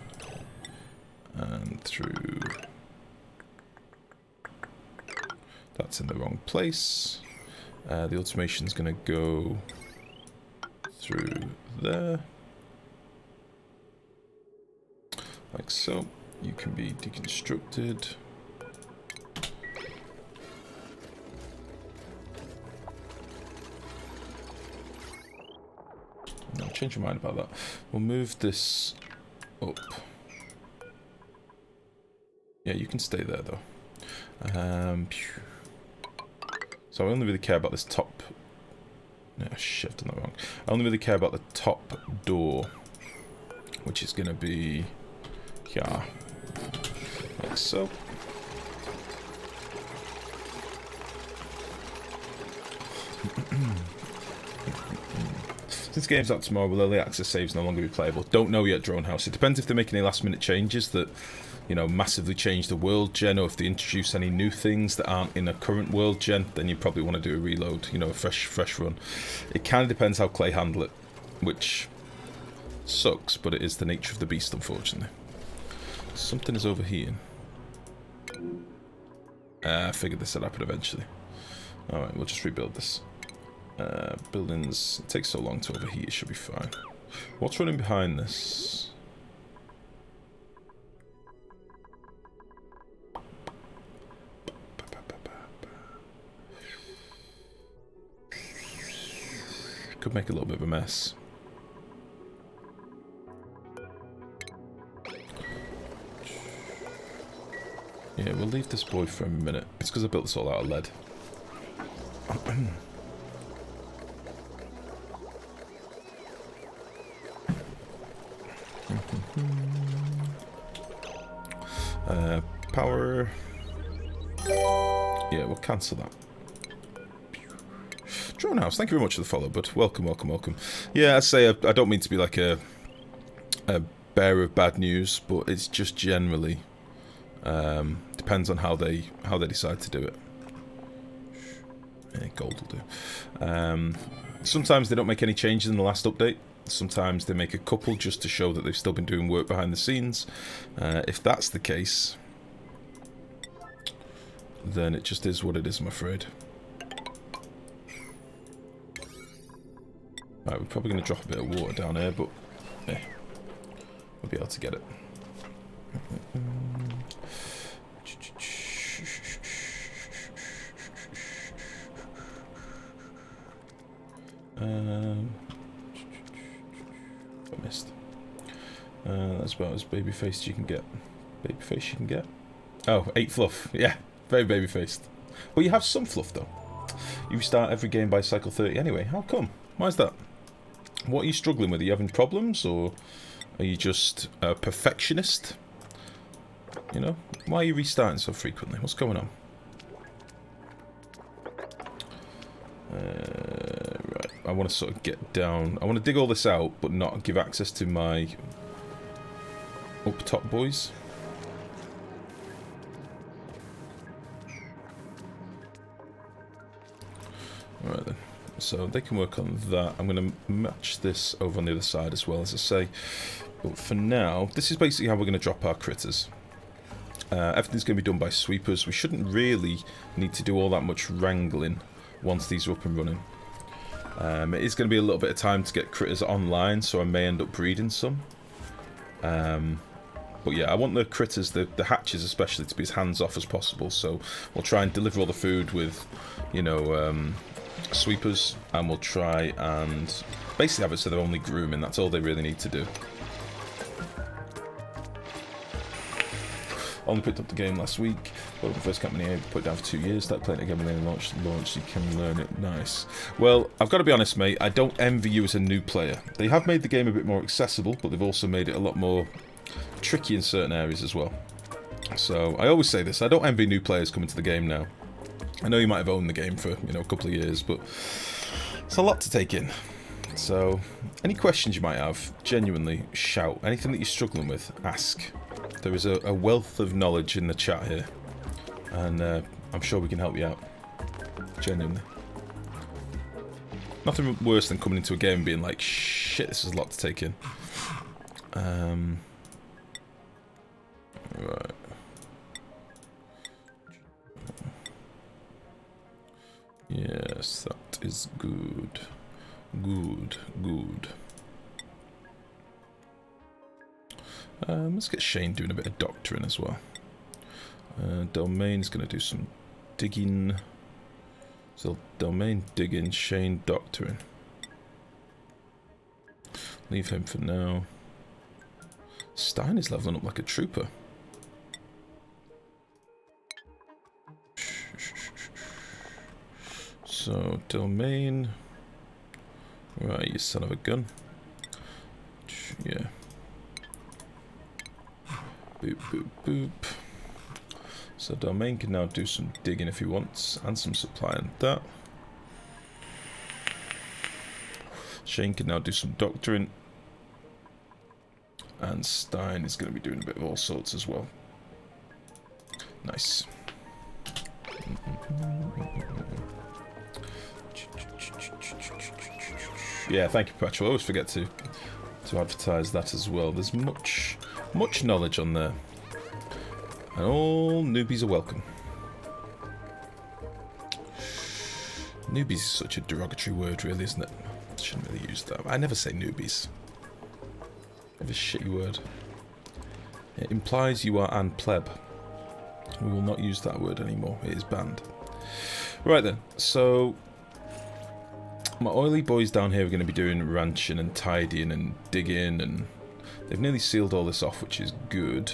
And through. That's in the wrong place. The automation's going to go through there. Like so. You can be deconstructed. No, change your mind about that. We'll move this up. Yeah, you can stay there though. So I only really care about this top. No, shit, I've done that wrong. I only really care about the top door, which is going to be here, like so. Since game's out tomorrow, will early access saves no longer be playable? Don't know yet, Drone House. It depends if they're making any last-minute changes that, you know, massively change the world gen, or if they introduce any new things that aren't in a current world gen, then you probably want to do a reload, you know, a fresh run. It kind of depends how Klei handle it, which sucks, but it is the nature of the beast, unfortunately. Something is over here. I figured this would happen eventually. Alright, we'll just rebuild this. Buildings, it takes so long to overheat, it should be fine. What's running behind this? Could make a little bit of a mess. Yeah, we'll leave this boy for a minute. It's because I built this all out of lead. Power. Yeah, we'll cancel that. Drone House, thank you very much for the follow, but welcome. Yeah, I say I don't mean to be like a bearer of bad news, but it's just generally depends on how they decide to do it. Yeah, gold will do. Sometimes they don't make any changes in the last update, Sometimes they make a couple just to show that they've still been doing work behind the scenes. If that's the case, then it just is what it is, I'm afraid. Right, we're probably going to drop a bit of water down here, but yeah, we'll be able to get it. I missed. That's about as baby-faced you can get. Baby-faced you can get? Oh, 8 fluff. Yeah, very baby-faced. Well, you have some fluff, though. You start every game by cycle 30 anyway. How come? Why is that? What are you struggling with? Are you having problems, or are you just a perfectionist? You know? Why are you restarting so frequently? What's going on? Right, I want to sort of get down. I want to dig all this out, but not give access to my up top boys. Alright then. So they can work on that. I'm going to match this over on the other side as well, as I say. But for now, this is basically how we're going to drop our critters. Everything's going to be done by sweepers. We shouldn't really need to do all that much wrangling once these are up and running. It is going to be a little bit of time to get critters online, so I may end up breeding some. But yeah, I want the critters, the hatches especially, to be as hands-off as possible, so we'll try and deliver all the food with, you know, sweepers, and we'll try and basically have it so they're only grooming. That's all they really need to do. Only picked up the game last week. Well, the first company I put it down for 2 years. Started playing it again when they launched. You can learn it. Nice. Well, I've got to be honest, mate. I don't envy you as a new player. They have made the game a bit more accessible, but they've also made it a lot more tricky in certain areas as well. So I always say this: I don't envy new players coming to the game now. I know you might have owned the game for, you know, a couple of years, but it's a lot to take in. So any questions you might have, genuinely shout. Anything that you're struggling with, ask. There is a wealth of knowledge in the chat here, and I'm sure we can help you out. Genuinely. Nothing worse than coming into a game and being like, shit, this is a lot to take in. Right. Yes, that is good. Good, good. Let's get Shane doing a bit of doctoring as well. Domain's going to do some digging. So Domain digging, Shane doctoring. Leave him for now. Stein is leveling up like a trooper. So Domain. Right, you son of a gun. Yeah. Boop, boop, boop. So Domain can now do some digging if he wants, and some supplying that. Shane can now do some doctoring. And Stein is going to be doing a bit of all sorts as well. Nice. Yeah, thank you, Patrick. I always forget to advertise that as well. There's much knowledge on there. And all newbies are welcome. Newbies is such a derogatory word, really, isn't it? I shouldn't really use that. I never say newbies. It's a shitty word. It implies you are an pleb. We will not use that word anymore. It is banned. Right then, so my oily boys down here are going to be doing ranching and tidying and digging, and they've nearly sealed all this off, which is good.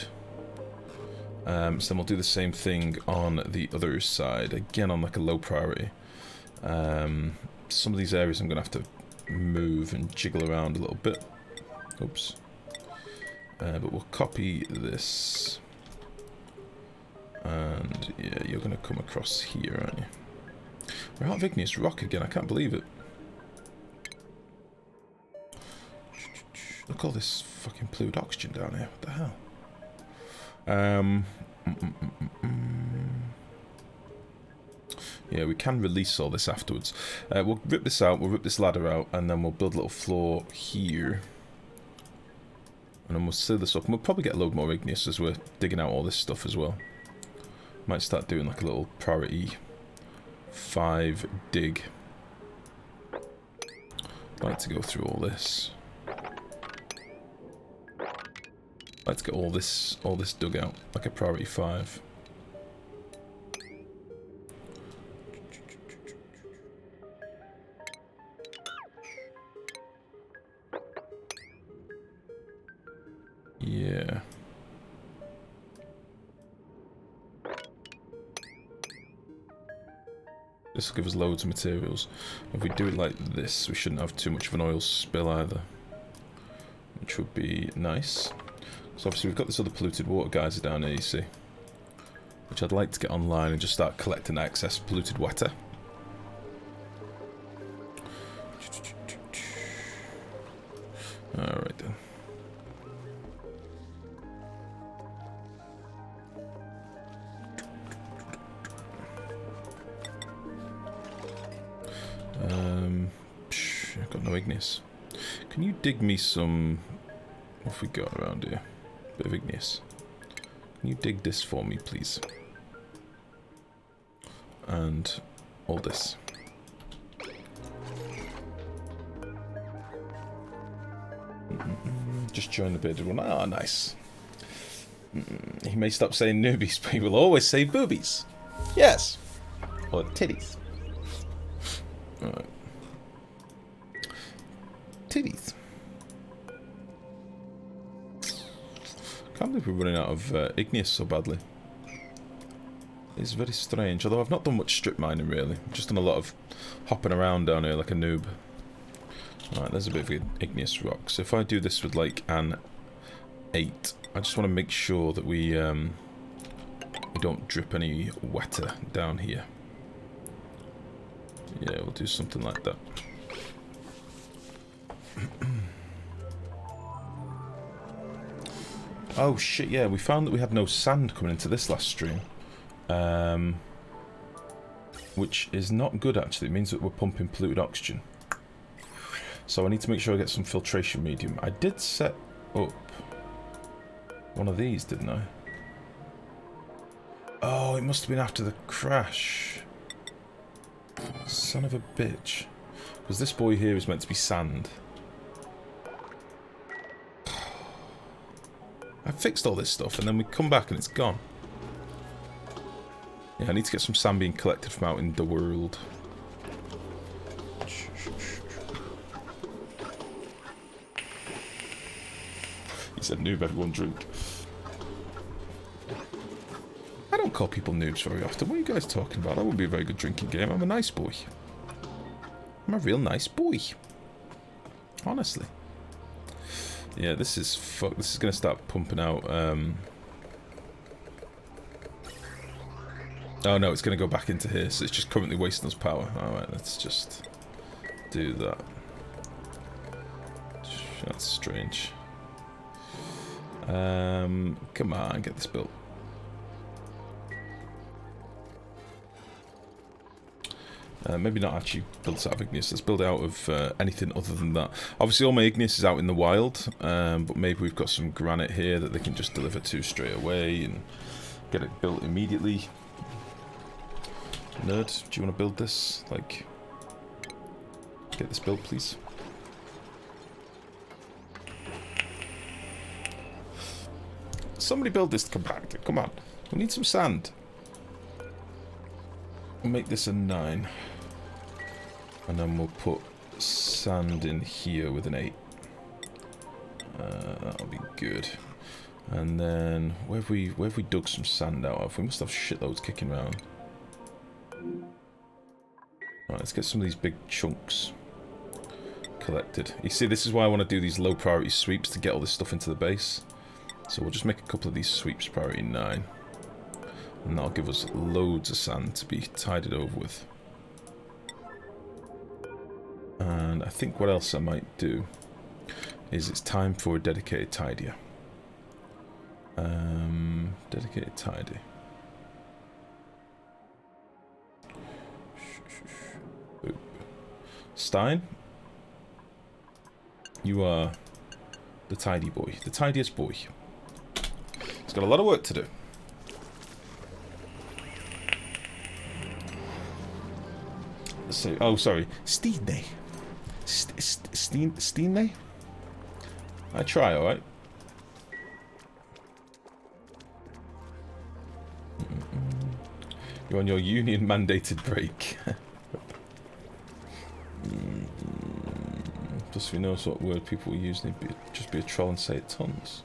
So then we'll do the same thing on the other side, again on like a low priority. Some of these areas I'm going to have to move and jiggle around a little bit. Oops. But we'll copy this. And yeah, you're going to come across here, aren't you? We're out of igneous rock again, I can't believe it. Look at all this fucking fluid oxygen down here, what the hell? Yeah, we can release all this afterwards. We'll rip this out, we'll rip this ladder out, and then we'll build a little floor here. And then we'll seal this up, and we'll probably get a load more igneous as we're digging out all this stuff as well. Might start doing like a little priority 5 dig. I'd like to go through all this. I'd like to get all this dug out, like a priority 5. Yeah. This will give us loads of materials. If we do it like this, we shouldn't have too much of an oil spill either, which would be nice. So obviously we've got this other polluted water geyser down here, you see, which I'd like to get online and just start collecting excess polluted water. Alright then. I've got no igneous. Can you dig me some... What have we got around here? Bit of igneous. Can you dig this for me, please? And all this. Just join the bearded one. Ah, nice. He may stop saying noobies, but he will always say boobies. Yes. Or titties. Alright. Titties. Can't believe we're running out of igneous so badly. It's very strange, although I've not done much strip mining really. I've just done a lot of hopping around down here like a noob. Alright, there's a bit of igneous rock. So if I do this with like an 8, I just want to make sure that we don't drip any wetter down here. Yeah, we'll do something like that. Oh shit, yeah, we found that we had no sand coming into this last stream. Which is not good actually, it means that we're pumping polluted oxygen. So I need to make sure I get some filtration medium. I did set up one of these, didn't I? Oh, it must have been after the crash. Son of a bitch. Because this boy here is meant to be sand. I fixed all this stuff and then we come back and it's gone. Yeah, I need to get some sand being collected from out in the world. He said noob, everyone drink. I don't call people noobs very often. What are you guys talking about? That would be a very good drinking game. I'm a nice boy. I'm a real nice boy. Honestly. Yeah, this is fuck. This is gonna start pumping out. Oh no, it's gonna go back into here. So it's just currently wasting us power. All right, let's just do that. That's strange. Come on, get this built. Maybe not actually build this out of igneous. Let's build out of anything other than that. Obviously all my igneous is out in the wild, but maybe we've got some granite here that they can just deliver to straight away and get it built immediately. Nerd, do you want to build this? Like, get this built, please. Somebody build this compactor. Come on. We need some sand. We'll make this a 9. And then we'll put sand in here with an 8. That'll be good. And then, where have we dug some sand out of? We must have shitloads kicking around. Right, let's get some of these big chunks collected. You see, this is why I want to do these low priority sweeps to get all this stuff into the base. So we'll just make a couple of these sweeps priority 9. And that'll give us loads of sand to be tidied over with. And I think what else I might do is it's time for a dedicated tidier. Dedicated tidy. Stein, you are the tidy boy, the tidiest boy. He's got a lot of work to do. So, oh, sorry, Steene. Steene? I try, alright. You're on your union-mandated break. Plus, if you know what word people use, they'd just be a troll and say it tons.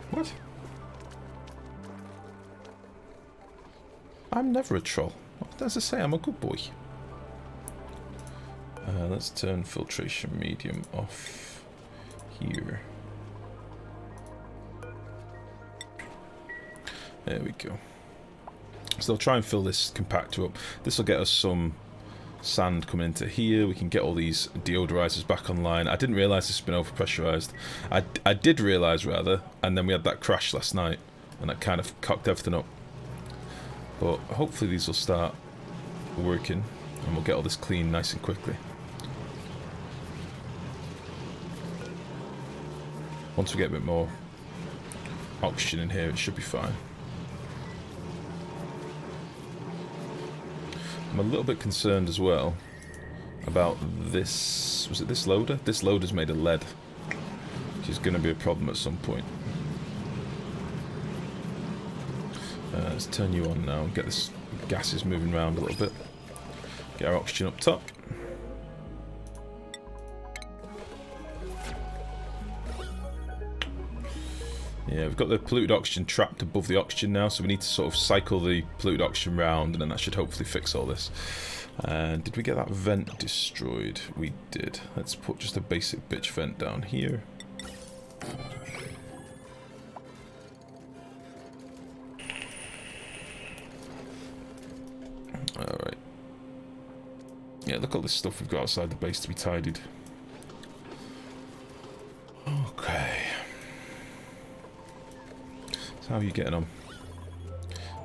What? I'm never a troll. As I say, I'm a good boy. Let's turn filtration medium off here. There we go. So I'll try and fill this compactor up. This will get us some sand coming into here. We can get all these deodorizers back online. I didn't realise this has been overpressurized. I did realise, rather, and then we had that crash last night, and that kind of cocked everything up. But hopefully these will start working, and we'll get all this clean nice and quickly. Once we get a bit more oxygen in here, it should be fine. I'm a little bit concerned as well about this. Was it this loader? This loader's made of lead, which is going to be a problem at some point. Let's turn you on now and get this gases moving around a little bit. Get our oxygen up top. Yeah, we've got the polluted oxygen trapped above the oxygen now, so we need to sort of cycle the polluted oxygen round, and then that should hopefully fix all this. Did we get that vent destroyed? We did. Let's put just a basic bitch vent down here. Alright. Yeah, look at all this stuff we've got outside the base to be tidied. Okay. How are you getting on?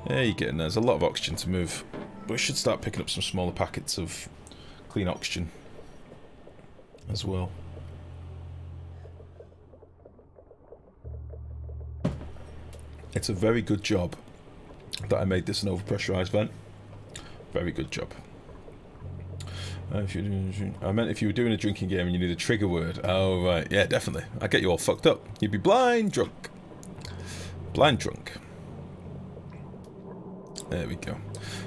Yeah, you're getting there. There's a lot of oxygen to move. But we should start picking up some smaller packets of clean oxygen as well. It's a very good job that I made this an overpressurized vent. Very good job. I meant if you were doing a drinking game and you need a trigger word. Oh, right. Yeah, definitely. I'd get you all fucked up. You'd be blind drunk. Blind drunk. There we go.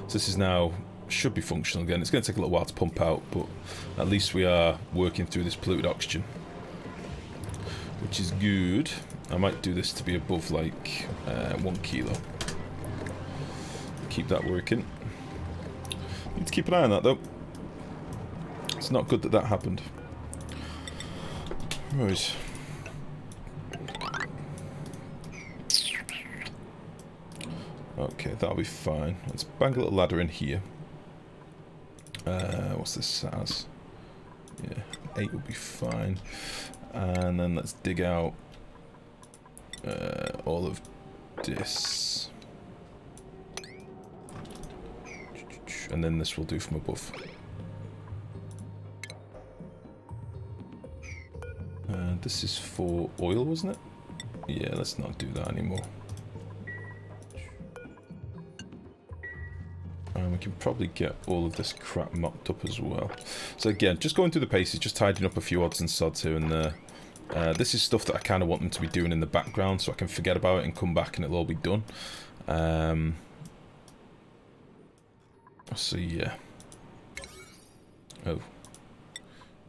So this is now, should be functional again. It's going to take a little while to pump out, but at least we are working through this polluted oxygen, which is good. I might do this to be above like 1 kilo. Keep that working. Need to keep an eye on that though. It's not good that that happened. Right. Okay, that'll be fine. Let's bang a little ladder in here. What's this as? Yeah, 8 will be fine. And then let's dig out all of this. And then this will do from above. This is for oil, wasn't it? Yeah, let's not do that anymore. And we can probably get all of this crap mopped up as well. So again, just going through the paces, just tidying up a few odds and sods here and there. This is stuff that I kind of want them to be doing in the background so I can forget about it and come back and it'll all be done. So yeah. Oh.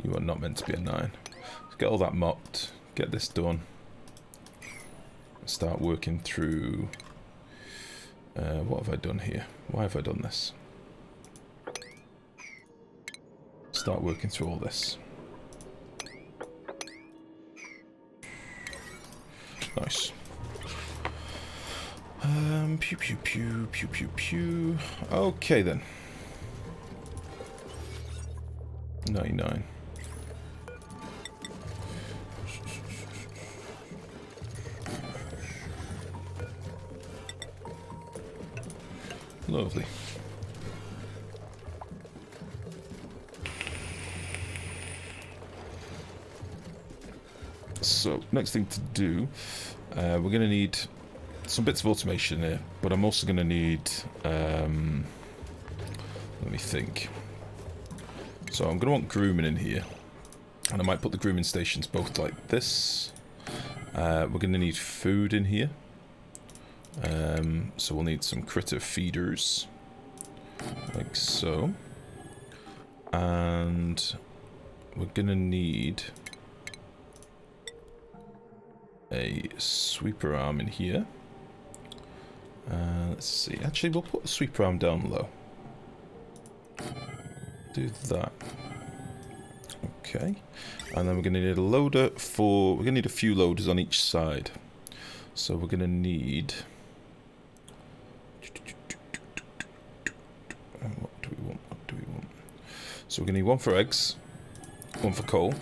You are not meant to be a 9. Let's get all that mopped. Get this done. Start working through... what have I done here? Why have I done this? Start working through all this. Nice. Pew pew pew pew pew pew. Okay then. 99. Lovely. So, next thing to do, we're going to need some bits of automation here, but I'm also going to need, let me think. So I'm going to want grooming in here, and I might put the grooming stations both like this. We're going to need food in here, so we'll need some critter feeders, like so, and we're going to need a sweeper arm in here. Let's see, actually we'll put the sweeper arm down low. Do that. Okay. And then we're going to need a loader for... We're going to need a few loaders on each side. So we're going to need... What do we want? What do we want? So we're going to need one for eggs. One for coal.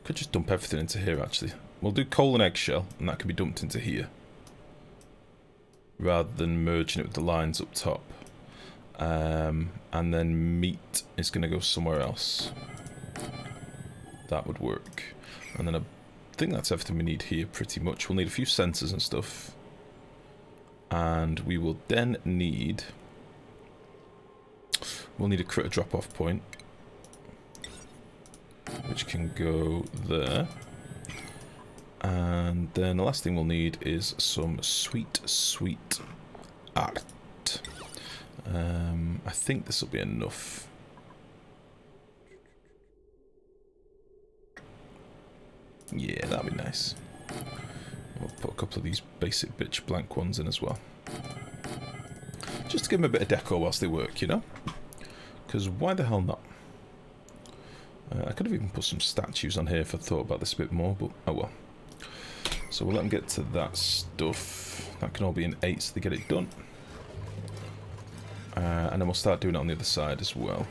Could just dump everything into here, actually. We'll do coal and eggshell, and that can be dumped into here, rather than merging it with the lines up top. And then meat is going to go somewhere else. That would work. And then I think that's everything we need here, pretty much. We'll need a few sensors and stuff. And we will then need... We'll need a critter drop-off point, which can go there. And then the last thing we'll need is some sweet, sweet art. I think this will be enough. Yeah, that'll be nice. We'll put a couple of these basic bitch blank ones in as well. Just to give them a bit of deco whilst they work, you know? Because why the hell not? I could have even put some statues on here if I thought about this a bit more, but oh well. So we'll let them get to that stuff. That can all be in 8 so they get it done. And then we'll start doing it on the other side as well.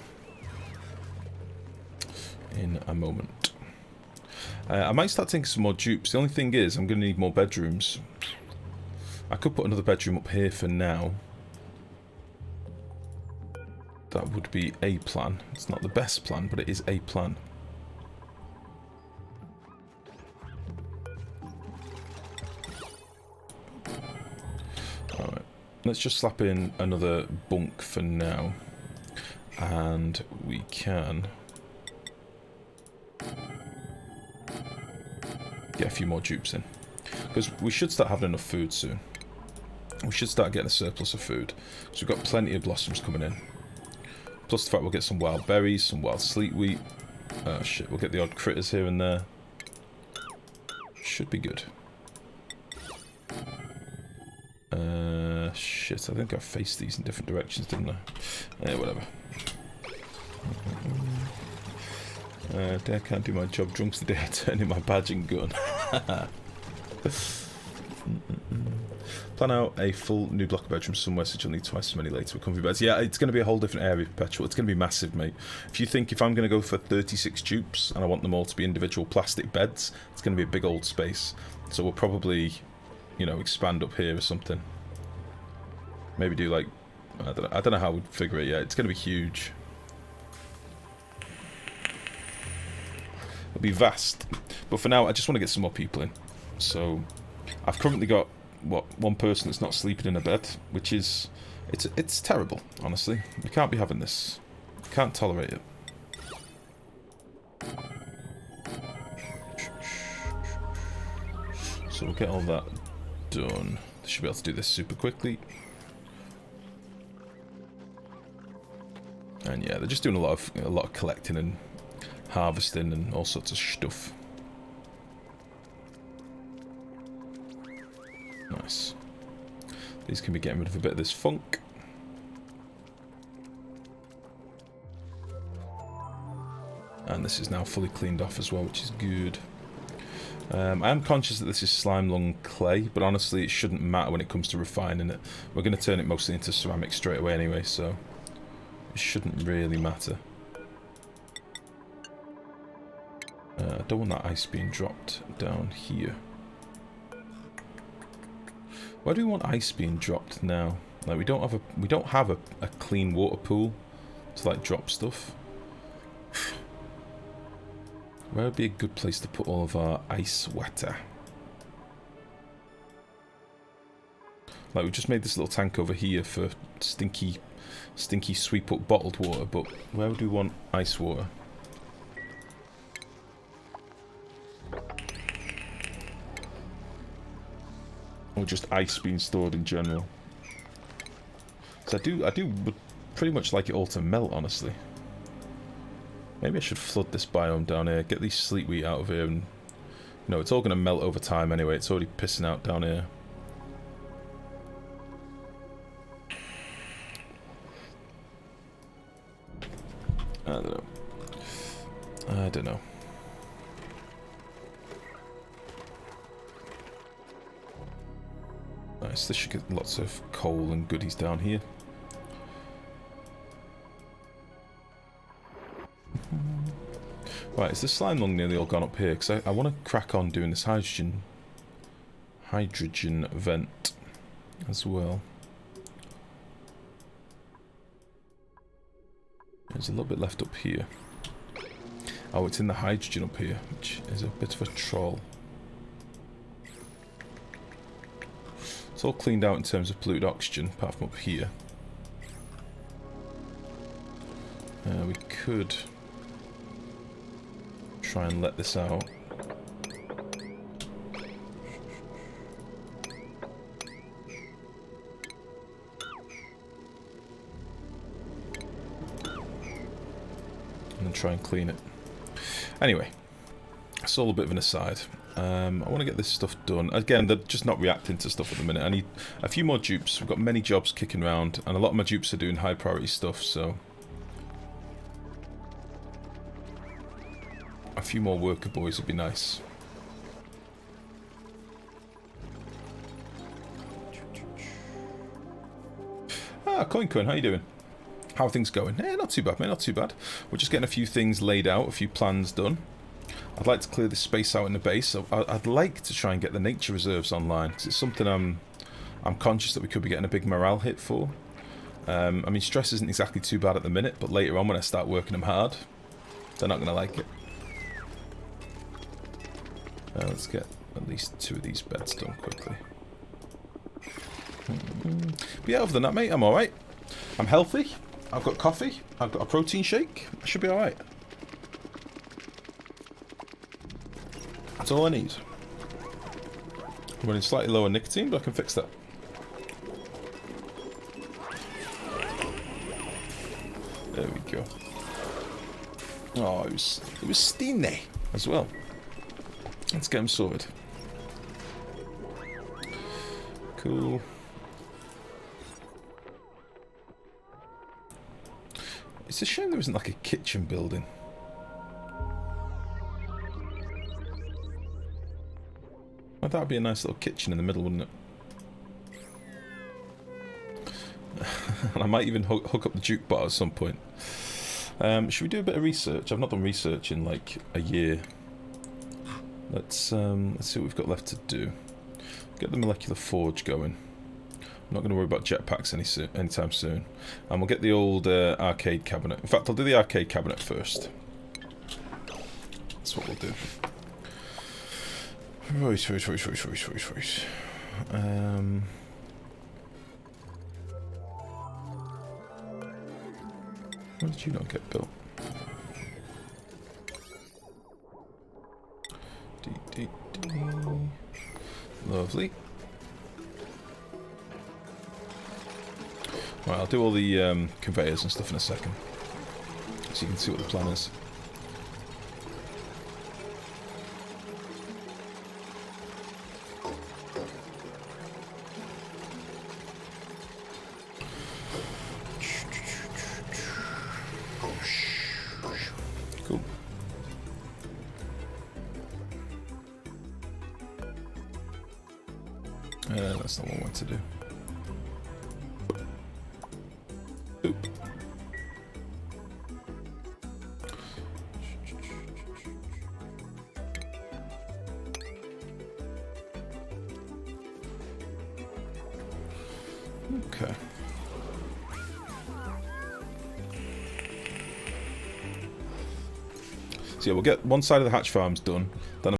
In a moment. I might start taking some more dupes. The only thing is, I'm going to need more bedrooms. I could put another bedroom up here for now. That would be a plan. It's not the best plan, but it is a plan. Alright. Let's just slap in another bunk for now. And we can get a few more dupes in. Because we should start having enough food soon. We should start getting a surplus of food. So we've got plenty of blossoms coming in. Plus the fact we'll get some wild berries, some wild sleet wheat. Oh shit, we'll get the odd critters here and there. Should be good. Shit, I think I faced these in different directions, didn't I? Yeah, whatever. Day I can't do my job. Drunk's the day I turn in my badge and gun. Plan out a full new block of bedrooms somewhere so you'll need twice as many later with comfy beds. Yeah, it's going to be a whole different area, Perpetual. It's going to be massive, mate. If you think if I'm going to go for 36 dupes and I want them all to be individual plastic beds, it's going to be a big old space. So we'll probably, you know, expand up here or something. Maybe do like, I don't know how we'd figure it yet. It's going to be huge. It'll be vast. But for now, I just want to get some more people in. So I've currently got, what, one person that's not sleeping in a bed, which is, it's terrible, honestly. We can't be having this. We can't tolerate it. So we'll get all that done. Should be able to do this super quickly. And yeah, they're just doing a lot of collecting and harvesting and all sorts of stuff. Nice. These can be getting rid of a bit of this funk. And this is now fully cleaned off as well, which is good. I am conscious that this is slime lung clay, but honestly it shouldn't matter when it comes to refining it. We're going to turn it mostly into ceramic straight away anyway, so it shouldn't really matter. I don't want that ice being dropped down here. Why do we want ice being dropped now? Like we don't have a clean water pool to like drop stuff. Where would be a good place to put all of our ice water? Like, we just made this little tank over here for stinky sweep up bottled water, but where would we want ice water? Or just ice being stored in general? So I would pretty much like it all to melt, honestly. Maybe I should flood this biome down here, get these sleet wheat out of here, and... You know, it's all going to melt over time anyway, it's already pissing out down here. I don't know. Nice, this should get lots of coal and goodies down here. Right, is the slime lung nearly all gone up here? Because I want to crack on doing this hydrogen vent as well. There's a little bit left up here. Oh, it's in the hydrogen up here, which is a bit of a troll. It's all cleaned out in terms of polluted oxygen, apart from up here. We could try and let this out. And then try and clean it. Anyway, it's all a bit of an aside. I want to get this stuff done. Again, they're just not reacting to stuff at the minute. I need a few more dupes. We've got many jobs kicking around, and a lot of my dupes are doing high priority stuff, so... A few more worker boys would be nice. Ah, Coin, how you doing? How are things going? Eh, not too bad, mate, not too bad. We're just getting a few things laid out, a few plans done. I'd like to clear this space out in the base. So I'd like to try and get the nature reserves online, because it's something I'm conscious that we could be getting a big morale hit for. I mean, stress isn't exactly too bad at the minute, but later on when I start working them hard, they're not going to like it. Let's get at least 2 of these beds done quickly. But yeah, other than that, mate, I'm alright. I'm healthy. I've got coffee. I've got a protein shake. I should be alright. That's all I need. I'm running slightly lower nicotine, but I can fix that. There we go. Oh, it was steamy as well. Let's get him sorted. Cool. It's a shame there isn't like a kitchen building. Well, that would be a nice little kitchen in the middle, wouldn't it? And I might even hook up the jukebox at some point. Should we do a bit of research? I've not done research in like a year. Let's see what we've got left to do. Get the molecular forge going. I'm not going to worry about jetpacks anytime soon. And we'll get the old arcade cabinet. In fact, I'll do the arcade cabinet first. That's what we'll do. Right. Why did you not get built? Lovely. Right, I'll do all the conveyors and stuff in a second, so you can see what the plan is. Cool. That's not what I want to do. Oop. Okay. So So yeah, we'll get one side of the hatch farms done, then